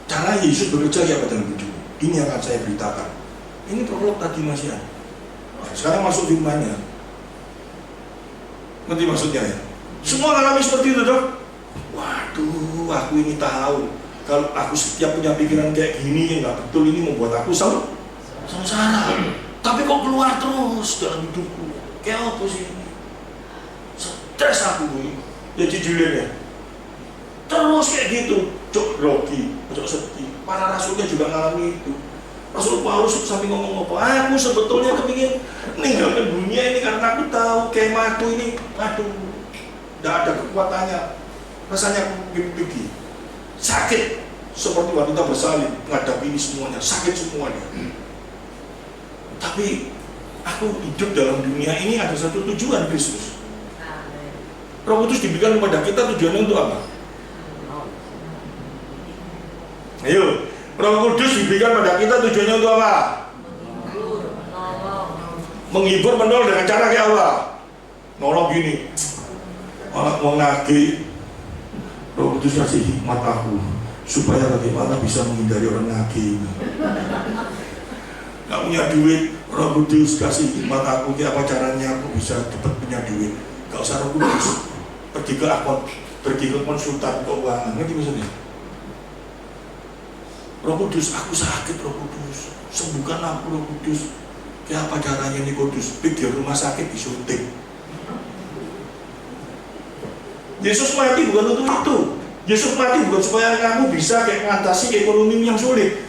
Cara Yesus bekerja ya pada hidup. Ini yang akan saya beritakan. Ini prolog tadi Mas ya. Nah, sekarang masuk firman-Nya. Ngerti maksudnya ya? Semua alami seperti itu dong. Waduh, aku ini tahu. Kalau aku setiap punya pikiran kayak gini, nggak betul, ini membuat aku sengsara. Tapi kok keluar terus dalam hidupku? Kayak apa sih ini? Stres aku ini. Ya judulnya. Terus kayak gitu. Cok grogi, cok sedih. Para rasulnya juga ngalami itu. Rasul Paulus sampai ngomong apa? Aku sebetulnya kepingin ninggalkan dunia ini karena aku tahu kemahku ini, aduh, tidak ada kekuatannya. Rasanya aku pergi. Sakit seperti wanita bersalin menghadapi ini semuanya, sakit semuanya. Tapi aku hidup dalam dunia ini ada satu tujuan, Kristus. Roh Kudus diberikan kepada kita, tujuannya untuk apa? Ayo, Roh Kudus diberikan pada kita, tujuannya untuk apa? Menghibur, menolong dengan cara kayak apa? Nolong gini, mau nagih. Roh Kudus kasih hikmat aku supaya bagaimana bisa menghindari orang nagih. Gak punya duit, Roh Kudus kasih hikmat aku, kayak apa caranya aku bisa cepat punya duit. Gak usah Roh Kudus, pergi ke konsultan keuangan, ngerti maksudnya? Roh Kudus, aku sakit Roh Kudus, sembuhkan aku Roh Kudus. Kayak apa caranya nih Kudus? Pergi rumah sakit disuntik. Yesus mati bukan untuk itu. Yesus mati bukan supaya kamu bisa kayak mengatasi ekonomi yang sulit.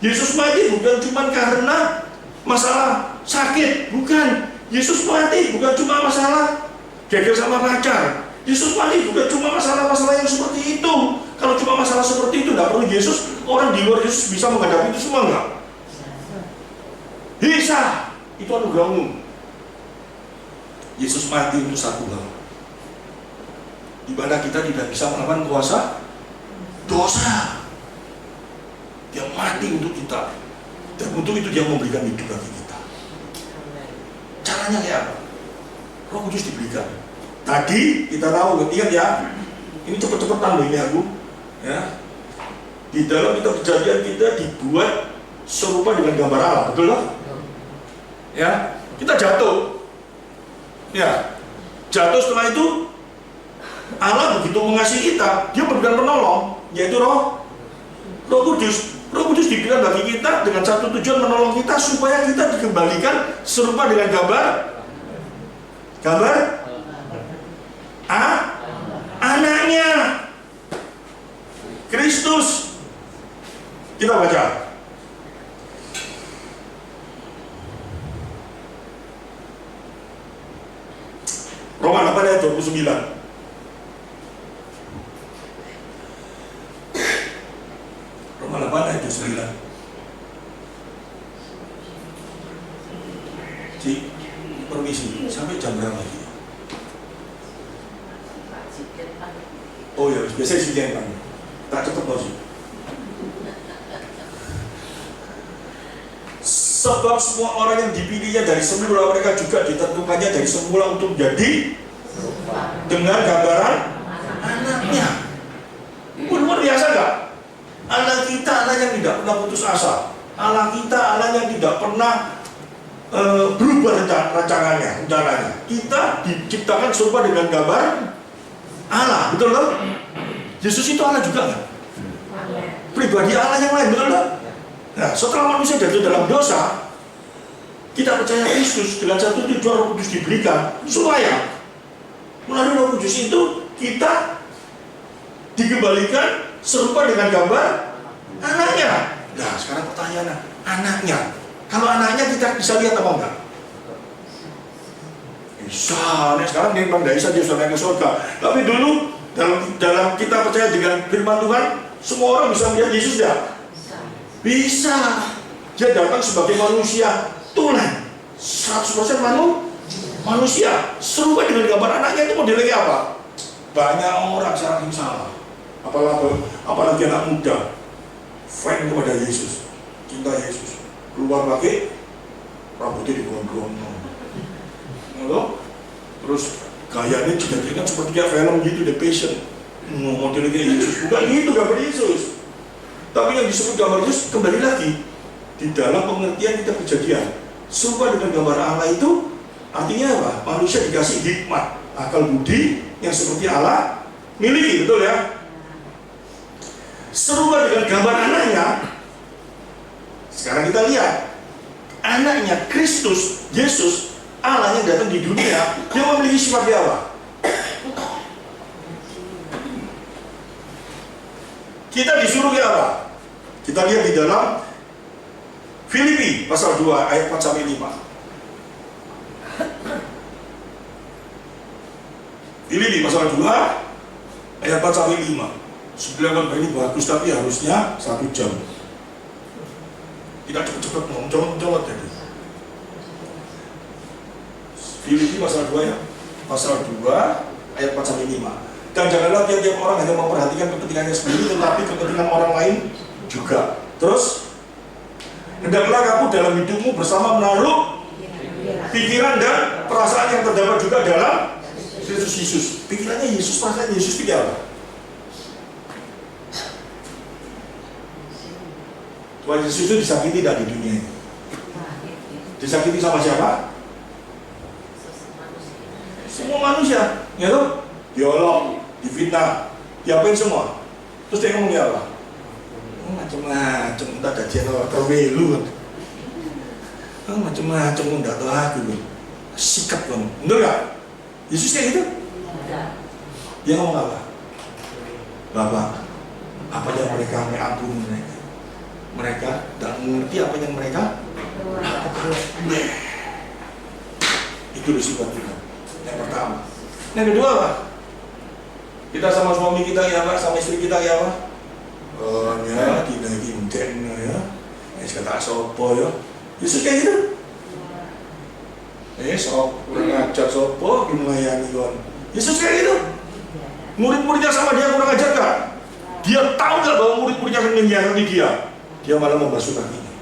Yesus mati bukan cuma karena masalah sakit, bukan. Yesus mati bukan cuma masalah gagal sama pacar. Yesus mati bukan cuma masalah-masalah yang seperti itu. Kalau cuma masalah seperti itu, tidak perlu Yesus. Orang di luar Yesus bisa menghadapi itu semua enggak? Bisa. Itu anugerah umum. Yesus mati untuk satu hal, di mana kita tidak bisa melawan kuasa dosa. Dia mati untuk kita, dan untuk itu dia memberikan hidup bagi kita. Caranya kayak apa? Roh Kudus diberikan. Tadi kita tahu, ingat ya, ini cepet-cepetan loh ini aku, ya. Di dalam kitab Kejadian kita dibuat serupa dengan gambar Allah, betul loh? Ya, kita jatuh, ya, jatuh. Setelah itu Allah begitu mengasihi kita, dia memberikan penolong, yaitu Roh Kudus. Roh Kudus diberikan bagi kita dengan satu tujuan, menolong kita supaya kita dikembalikan serupa dengan gambar anaknya Kristus. Kita baca Roma 8 ayat 29. Roma 8 ayat 29. Cik, permisi, sampai jam berapa lagi? Oh ya, biasanya sih yang panggil. Tak cepet loh sih. Sebab semua orang yang dipilihnya dari semula, mereka juga ditentukannya dari semula untuk menjadi dengan gambaran anaknya. Luar biasa gak? Allah kita Allah yang tidak pernah putus asa. Allah kita Allah yang tidak pernah berubah rencananya. Kita diciptakan serupa dengan gambar Allah, betul loh? Yesus itu Allah juga nggak? Pribadi Allah yang lain, betul loh? Nah, setelah manusia jatuh dalam dosa, kita percaya Kristus dengan satu tujuan Roh Kudus diberikan supaya melalui Roh Kudus itu kita dikembalikan serupa dengan gambar anaknya. Nah, sekarang pertanyaannya, anaknya. Kalau anaknya kita bisa lihat apa enggak? Bisa. Nah, sekarang memang tidak bisa dia sudah naik ke surga. Tapi dulu dalam kita percaya dengan firman Tuhan, semua orang bisa melihat Yesus tidak? Bisa. Dia datang sebagai manusia tulen, 100% manusia, serupa dengan gambar anaknya. Itu modelnya apa? Banyak orang sekarang yang salah, apalagi anak muda, fan kepada Yesus, cinta Yesus, keluar pakai rambutnya digondrong, terus Gayanya dijadikan seperti kayak film gitu, The Passion. Modelnya kayak Yesus. Bukan gitu gambar Yesus. Tapi yang disebut gambar Yesus kembali lagi di dalam pengertian kita kejadian. Serupa dengan gambar Allah itu artinya apa? Manusia dikasih hikmat, akal budi yang seperti Allah miliki, betul ya? Serupa dengan gambar anaknya. Sekarang kita lihat anaknya Kristus, Yesus, Allah yang datang di dunia, dia memiliki sifat apa? Kita disuruh apa? Kita lihat di dalam Filipi pasal 2 ayat 4-5. Filipi pasal 2 ayat 4-5. Sebenarnya ini bagus tapi harusnya 1 jam. Tidak cepat-cepat ngomong, colot-colot jadi. Filipi pasal 2 ya. Pasal 2 ayat 4-5. Dan janganlah tiap-tiap orang hanya memperhatikan kepentingannya sendiri, tetapi kepentingan orang lain juga. Terus, hendaklah kamu dalam hidupmu bersama menaruh pikiran dan perasaan yang terdapat juga dalam Kristus Yesus. Pikirannya Yesus, perasaan Yesus itu apa? Tuhan Yesus itu disakiti tidak di dunia ini? Disakiti sama siapa? Semua manusia, ya tuh? Diolok, difitnah, diapain semua. Terus dia ngomong apa? Macam-macam, tak ada channel terwelu. Macam-macam, enggak tahu aku. Sikap kamu, bener gak? Yesus kayak gitu? Dia ngomong apa? Bapak, apa yang mereka ampuni mereka? Mereka tidak mengerti apa yang mereka lakukan. Itu sifat Tuhan. Yang pertama. Yang kedua apa? Kita sama suami kita ya Pak, sama istri kita ya Pak. Oh ya, tidak gimten ya. Kata sopo ya. Yesus kayak gitu. Sok kurang ajar sopo melayani Tuhan. Yesus kayak gitu. Murid-muridnya sama dia kurang ajar gak? Dia tahu gak bahwa murid-muridnya akan menyakiti dia? Dia malah membasuh kakinya.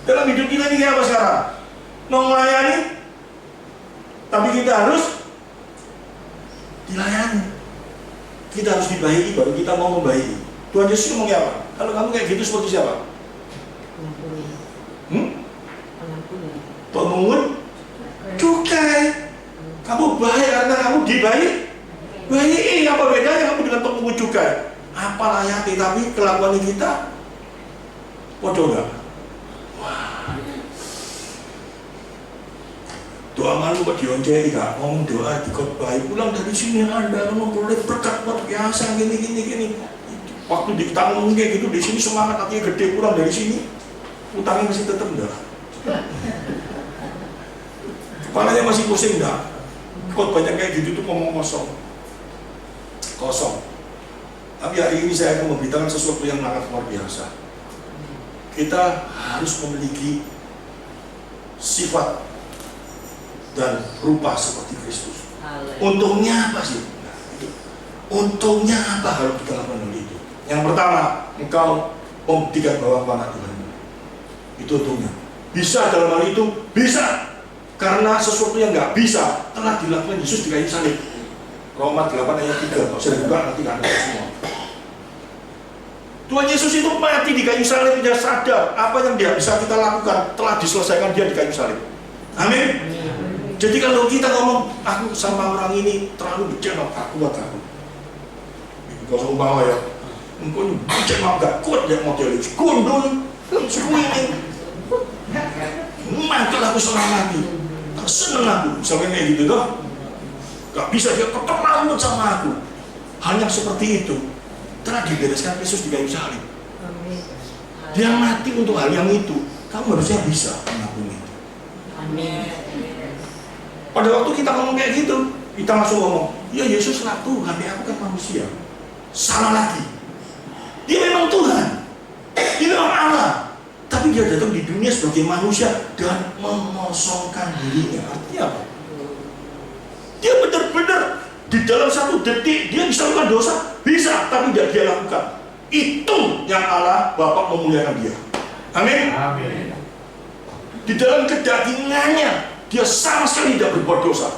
Dalam hidup kita ini kayak apa sekarang? Mau melayani, tapi kita harus dilayani. Kita harus dibaiki baru kita mau membaiki. Tuhan Yesus ngomong apa? Kalau kamu kayak gitu seperti siapa? Pemungut cukai. Kamu baik karena kamu dibaik. Baik, apa bedanya kamu dengan pemungut cukai? Apalah ya, tapi kelakuan kita bodoh gak? Wah. Doa malu buat dioncei gak? Ngomong doa di khotbah, pulang dari sini Anda memperoleh berkat luar biasa gini. Waktu kita ngomong kayak gitu di sini semangat hatinya gede, pulang dari sini utangnya masih tetap enggak? Kepalanya masih pusing enggak? Khotbahnya kayak gitu tuh ngomong kosong. Tapi hari ini saya akan memberitakan sesuatu yang sangat luar biasa. Kita harus memiliki sifat dan rupa seperti Kristus. Untungnya apa sih? Untungnya apa kalau kita lakukan hal itu? Yang pertama, engkau membuktikan bahwa engkau anak Tuhan. Itu untungnya. Bisa dalam hal itu? Bisa. Karena sesuatu yang nggak bisa telah dilakukan Yesus di kayu salib. Roma 8 ayat 3. Kalau saya buka nanti Anda semua. Tuhan Yesus itu mati di kayu salib, dia sadar apa yang dia bisa kita lakukan telah diselesaikan dia di kayu salib. Amin. Jadi kalau kita ngomong aku sama orang ini terlalu becek, aku buat aku. Kosong bawa ya. Engkau becek mau gak kuat ya model itu. Gondol, sekuingin. Mantul aku seorang lagi. Seneng aku, misalnya kayak gitu toh. Gak bisa dia keterlaluan sama aku. Hal yang seperti itu telah dibereskan Yesus di kayu salib. Dia mati untuk hal yang itu. Kamu harusnya bisa mengampuni itu. Amin. Pada waktu kita ngomong kayak gitu, kita langsung ngomong, ya Yesus lah Tuhan, ya aku kan manusia. Salah lagi. Dia memang Tuhan. Dia memang Allah. Tapi dia datang di dunia sebagai manusia dan mengosongkan dirinya. Artinya apa? Dia benar-benar di dalam 1 detik dia bisa lakukan dosa, bisa, tapi tidak dia lakukan. Itu yang Allah Bapa memuliakan dia. Amin. Amin. Di dalam kedagingannya Dia sama sekali tidak berbuat dosa.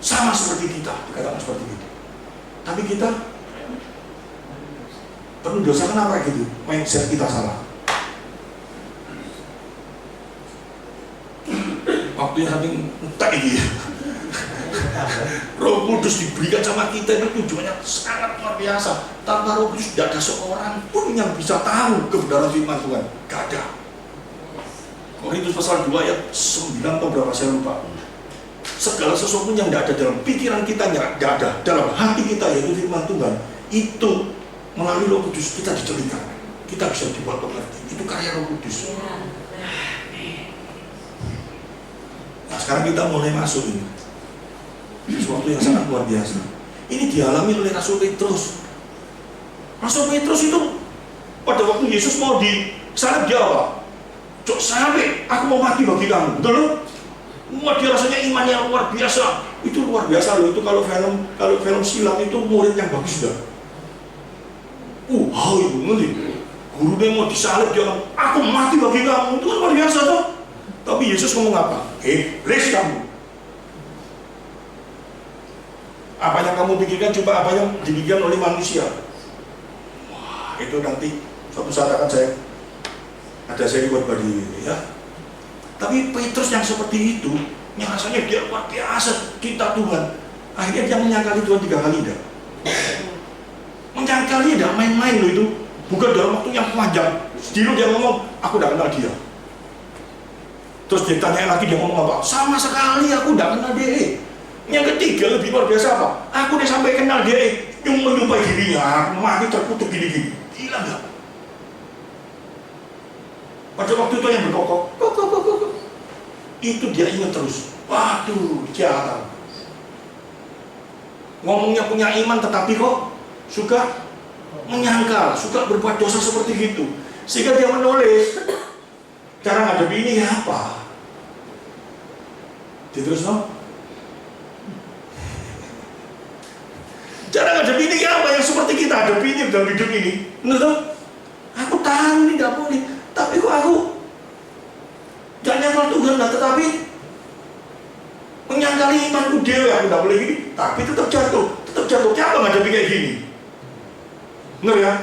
Sama seperti kita, dikatakan seperti itu. Tapi kita perlu dosa kenapa gitu? Mindset kita salah. Waktunya saking entek ini. Roh Kudus diberikan sama kita itu tujuannya sangat luar biasa. Tanpa Roh Kudus tidak ada seorang pun yang bisa tahu kebenaran firman Tuhan. Gak ada. Korintus pasal 2 ayat 9 atau berapa saya lupa. Segala sesuatu yang tidak ada dalam pikiran kita, tidak ada dalam hati kita, yaitu firman Tuhan, itu melalui Roh Kudus kita diceritakan, kita bisa dibuat mengerti. Itu karya Roh Kudus. Nah sekarang kita mulai masuk ini sesuatu yang sangat luar biasa. Ini dialami oleh Rasul Petrus. Rasul Petrus itu pada waktu Yesus mau disalib dia apa? Cok sampai aku mau mati bagi kamu, betul? Wah, dia rasanya iman yang luar biasa. Itu luar biasa loh. Itu kalau film silat itu murid yang bagus dah. Itu nanti gurunya mau disalib dia bilang, aku mati bagi kamu. Itu kan luar biasa tuh. Tapi Yesus ngomong apa? Iblis kamu. Apa yang kamu pikirkan coba apa yang dipikirkan oleh manusia. Wah, itu nanti suatu saat akan ada seri buat badi ini ya. Tapi Petrus yang seperti itu, yang rasanya dia luar biasa kita Tuhan. Akhirnya dia menyangkali Tuhan 3 kali dah. Menyangkali dah, main-main loh itu. Bukan dalam waktu yang panjang. Dulu dia ngomong, aku tidak kenal dia. Terus dia tanya lagi, dia ngomong apa? Sama sekali aku tidak kenal dia. Yang ketiga lebih luar biasa apa? Aku udah sampai kenal dia, yang menyupai dirinya. Aku mati terkutuk gini-gini. Gila gak? Pada waktu itu yang berkokok, itu dia ingat terus. Waduh, kejahatan. Ngomongnya punya iman tetapi kok suka menyangkal, suka berbuat dosa seperti itu. Sehingga dia menulis, cara ngadepi ini apa? Diterus no? Cara ngadepi ini apa yang seperti kita hadapi ini dalam hidup ini? Menurut aku tahu ini tidak boleh. Tapi kok aku gak nyangkal Tuhan lah, tetapi menyangkali imanku dewe, aku gak boleh gini, tapi tetap jatuh. Siapa ngadepi kayak gini? Bener ya?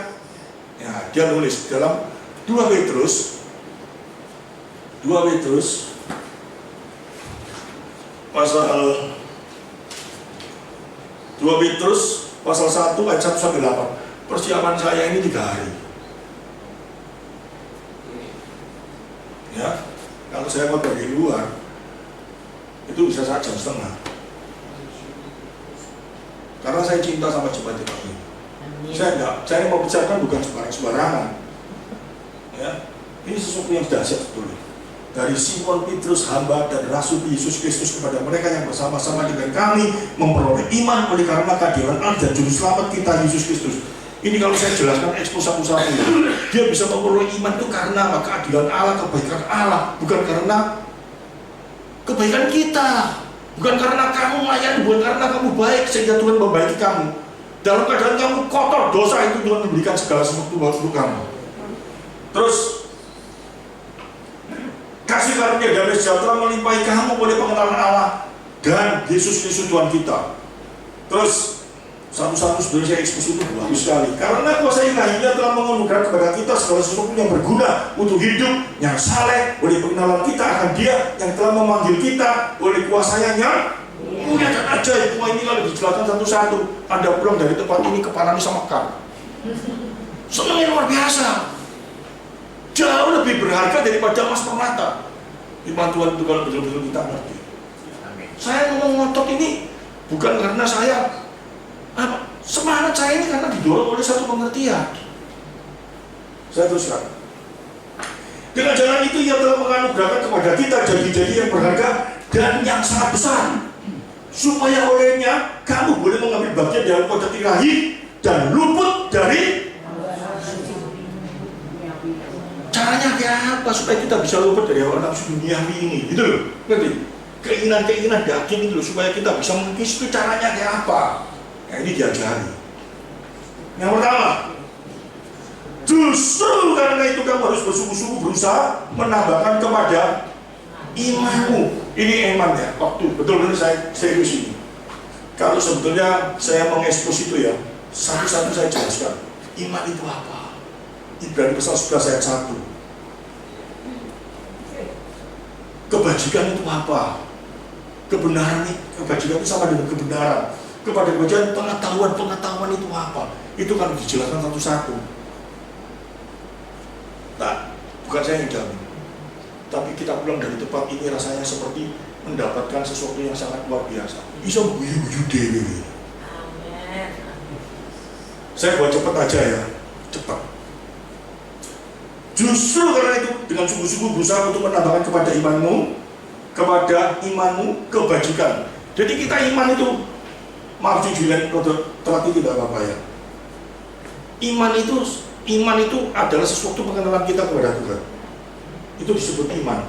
Ya, dia nulis dalam 2 Petrus pasal 2 Petrus pasal 1 ayat 1 sampai 8. Persiapan saya ini 3 hari. Ya, kalau saya mau pergi luar itu bisa saja jam setengah. Karena saya cinta sama jemaat-jemaat ini. Saya mau bicarakan bukan sembarangan. Ya, ini sesuatu yang dahsyat sebetulnya. Dari Simon Petrus, hamba dan Rasul Yesus Kristus kepada mereka yang bersama-sama dengan kami memperoleh iman oleh karena kehadiran Allah dan Juru Selamat kita Yesus Kristus. Ini kalau saya jelaskan ekspos satu-satu, dia bisa memperoleh iman itu karena apa? Keadilan Allah, kebaikan Allah, bukan karena kebaikan kita, bukan karena kamu melayani, bukan karena kamu baik sehingga Tuhan membaiki kamu. Dalam keadaan kamu kotor dosa itu Tuhan memberikan segala sesuatu untuk kamu. Terus kasih karunia damai sejahtera melimpahi kamu oleh pengenalan Allah dan Yesus Kristus Tuhan kita. Terus satu-satu sebenarnya saya ekspos itu bagus sekali. Karena kuasa ilahinya telah menganugerahkan kepada kita segala sesuatu yang berguna untuk hidup yang saleh oleh pengenalan kita akan Dia yang telah memanggil kita oleh kuasanya yang mulia dan ajaib. Semua ini kalau dijelaskan satu-satu. Anda pulang dari tempat ini kepalanya sama kar. Senangnya luar biasa. Jauh lebih berharga daripada emas permata. Iman Tuhan itu kalau betul-betul kita ngerti. Saya ngomong ngotot ini bukan karena saya semangat saya ini karena didorong oleh satu pengertian. Saya teruskan. Dengan jalan itu Ia telah menganugerahkan kepada kita janji-janji yang berharga dan yang sangat besar, supaya olehnya kamu boleh mengambil bagian dalam kotak ilahi dan luput dari. Caranya kayak apa supaya kita bisa luput dari hawa nafsu duniawi ini? Gitu loh, ngerti? Keinginan-keinginan daging itu loh, supaya kita bisa mengikis itu caranya kayak apa? Nah, ini diajari. Yang pertama, justru karena itu kamu harus bersungguh-sungguh berusaha menambahkan kepada Imanmu, ini iman ya, waktu betul-betul saya serius ini. Kalau sebetulnya saya mengekspos itu ya, satu-satu saya jelaskan. Iman itu apa? Ibrani pasal 11 ayat 1. Kebajikan itu apa? Kebenaran itu, kebajikan itu sama dengan kebenaran. Kepada kebajikan pengetahuan itu apa? Itu kan dijelaskan satu-satu. Nah, bukan saya yang jamin. Tapi kita pulang dari tempat ini rasanya seperti mendapatkan sesuatu yang sangat luar biasa. Bisa guyu-guyu dewe. Amin. Saya buat cepat aja ya, cepat. Justru karena itu dengan sungguh-sungguh berusaha untuk menambahkan kepada imanmu kebajikan. Jadi kita iman itu, maaf jujuran telat itu tidak apa-apa ya. Iman itu adalah sesuatu pengenalan kita kepada Tuhan. Itu disebut iman.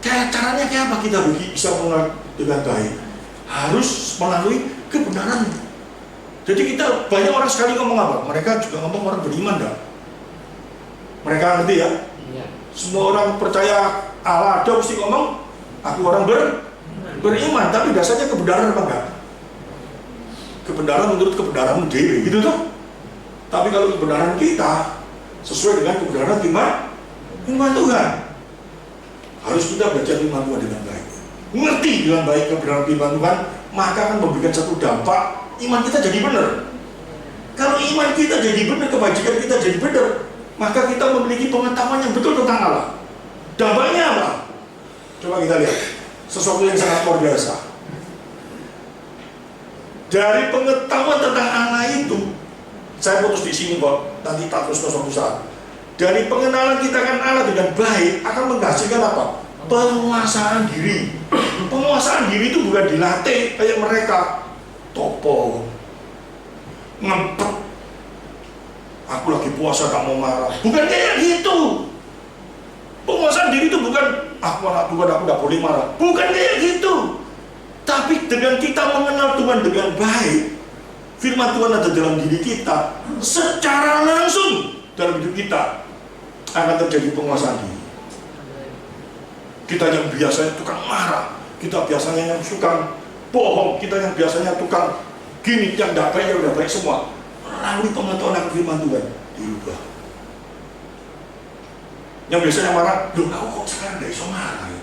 Caranya kayak apa kita bisa mengenal dengan baik? Harus melalui kebenaran. Jadi kita banyak orang sekali ngomong apa? Mereka juga ngomong orang beriman dah. Mereka ngerti ya? Semua orang percaya Allah ada mesti ngomong aku orang beriman, tapi dasarnya kebenaran apa enggak? Kebenaran menurut kebenaranmu dewi, gitu tuh. Tapi kalau kebenaran kita sesuai dengan kebenaran iman Tuhan, harus kita belajar iman Tuhan dengan baik, ngerti dengan baik kebenaran iman Tuhan, maka akan memberikan satu dampak, iman kita jadi benar. Kalau iman kita jadi benar, kebajikan kita jadi benar, maka kita memiliki pengetahuan yang betul tentang Allah. Dampaknya apa? Coba kita lihat sesuatu yang sangat luar biasa. Dari pengetahuan tentang Allah itu, saya putus di sini kok, nanti tak terus suatu saat. Dari pengenalan kita akan Allah dengan baik akan menghasilkan apa? Penguasaan diri. Penguasaan diri itu bukan dilatih kayak mereka topo, ngempet. Aku lagi puasa gak mau marah. Bukan kayak gitu. Penguasaan diri itu bukan aku anak Tuhan aku gak boleh marah. Bukan kayak gitu. Tapi dengan kita mengenal Tuhan dengan baik, firman Tuhan ada dalam diri kita, secara langsung dalam hidup kita akan terjadi penguasaan diri. Kita yang biasanya tukang marah, kita biasanya yang suka bohong, kita yang biasanya tukang gini, yang tidak baik, yang udah baik semua, melalui pengetahuan akan firman Tuhan dirubah. Yang biasanya marah, loh aku kok sekarang tidak bisa marah ya?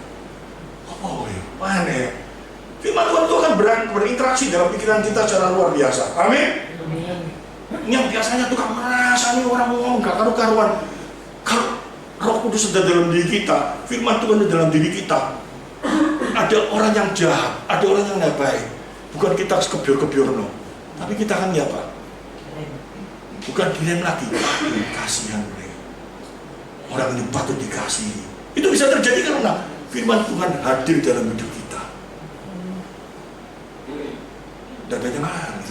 Oh ya, mana ya? Firman Tuhan itu akan berinteraksi dalam pikiran kita secara luar biasa. Amin. Yang biasanya tukang merasa nih orang ngomong gak karu-karuan. Kalau Roh Kudus ada dalam diri kita, firman Tuhan ada dalam diri kita, ada orang yang jahat, ada orang yang tidak baik. Bukan kita kebior-kebior no. Tapi kita kan ya Pak, bukan direm lagi, kasihan mereka. Orang ini patut dikasihi. Itu bisa terjadi karena firman Tuhan hadir dalam hidup kita. Dadanya nangis.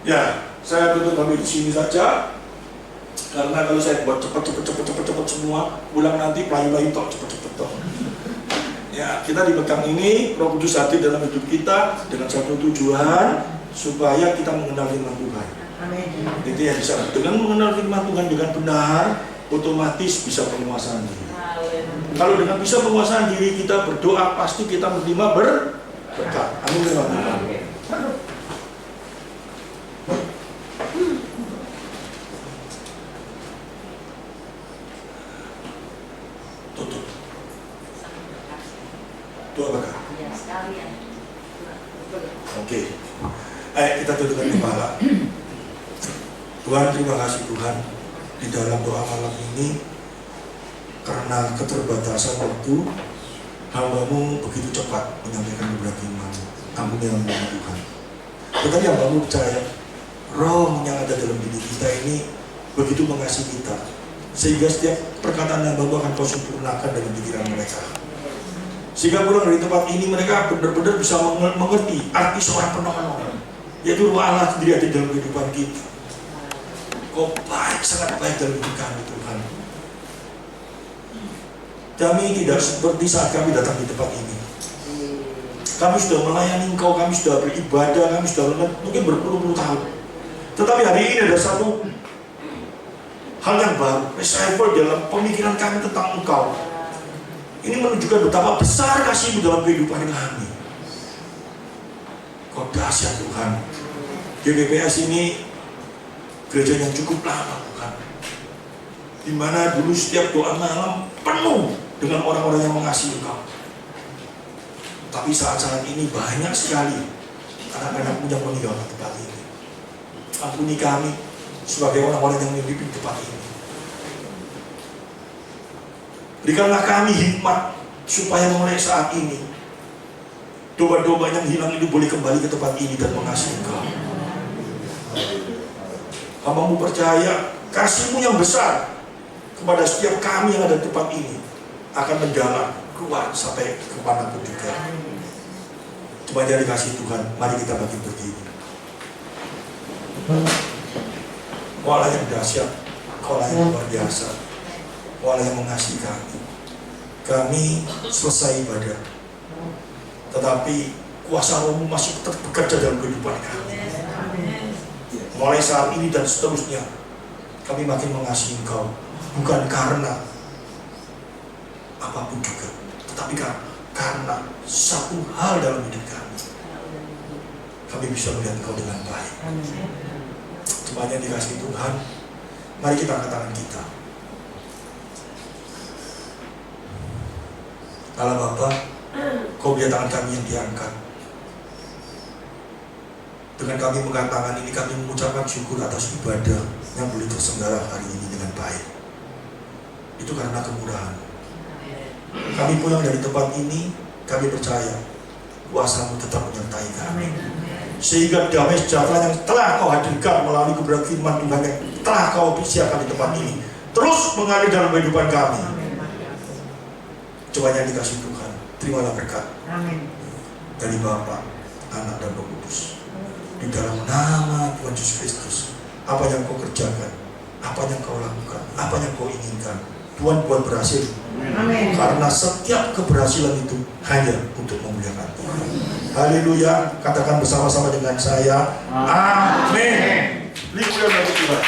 Ya, saya tutup sampai di sini saja. Karena kalau saya buat cepet semua, pulang nanti pelayu-pelayu tok cepet tok. Ya, kita dipegang ini, Roh Kudus hadir dalam hidup kita dengan satu tujuan supaya kita mengenal firman Tuhan. Itu yang bisa. Dengan mengenal firman Tuhan dengan benar, otomatis bisa penguasaan diri. Kalau dengan bisa penguasaan diri kita berdoa, pasti kita menerima berkat. Amin. Tutup. Itu apakah? Ya, sekalian. Oke. Ayo kita tundukkan kepala. Tuhan, terima kasih Tuhan di dalam doa malam ini, karena keterbatasan waktu, hamba-Mu begitu cepat menyampaikan beberapa firman-Mu. Ampuni hamba-Mu Tuhan. Tetapi hamba-Mu percaya Roh yang ada dalam diri kita ini begitu mengasihi kita, sehingga setiap perkataan hamba-Mu akan Kau sempurnakan dalam pikiran mereka. Sehingga pulang dari tempat ini mereka benar-benar bisa mengerti arti seorang penolong, yaitu Roh Allah sendiri ada dalam kehidupan kita. Kau baik, sangat baik dalam hidup kami Tuhan. Kami tidak seperti saat kami datang di tempat ini. Kami sudah melayani Engkau, kami sudah beribadah, kami sudah mungkin berpuluh-puluh tahun. Tetapi hari ini ada satu hal yang baru, revival dalam pemikiran kami tentang Engkau. Ini menunjukkan betapa besar kasih-Mu dalam kehidupan kami. Kau dahsyat Tuhan. GBPS ini gereja yang cukup lama Tuhan, di mana dulu setiap doa malam penuh dengan orang-orang yang mengasihi Engkau. Tapi saat-saat ini banyak sekali anak-anak-Mu yang meninggalkan tempat ini. Ampuni kami sebagai orang-orang yang memimpin tempat ini. Berikanlah kami hikmat supaya mulai saat ini domba-domba yang hilang itu boleh kembali ke tempat ini dan mengasihi Engkau. Hamba-Mu percaya kasih-Mu yang besar kepada setiap kami yang ada di tempat ini akan menjalar keluar sampai kemanapun juga. Cuma dari kasih Tuhan, mari kita bagi berdiri. Kau Allah yang dahsyat, Kau Allah yang luar biasa, Kau Allah yang mengasihi kami. Kami selesai ibadah, tetapi kuasa Roh-Mu masih tetap bekerja dalam kehidupan kami. Mulai saat ini dan seterusnya, kami makin mengasihi Engkau, bukan karena apapun juga, tetapi karena satu hal dalam hidup kami. Kami bisa melihat Engkau dengan baik. Semuanya dikasih Tuhan. Mari kita angkat tangan kita. Allah Bapa, Kau lihat tangan kami yang diangkat. Dengan kami mengangkat tangan ini, kami mengucapkan syukur atas ibadah yang boleh terselenggara hari ini dengan baik. Itu karena kemurahan. Kami pulang dari tempat ini, kami percaya kuasa-Mu tetap menyertai kami. Sehingga damai sejahtera yang telah Kau hadirkan melalui kebenaran firman Tuhan yang telah Kau siapkan di tempat ini terus mengalir dalam kehidupan kami. Cobanya dikasih Tuhan, terimalah berkat dari Bapa, Anak, dan Roh Kudus. Di dalam nama Tuhan Yesus Kristus, apa yang Kau kerjakan, apa yang Kau lakukan, apa yang Kau inginkan, Tuhan buat berhasil. Amin. Karena setiap keberhasilan itu hanya untuk memuliakan Tuhan. Haleluya, katakan bersama-sama dengan saya. Amin. Lihat Tuhan.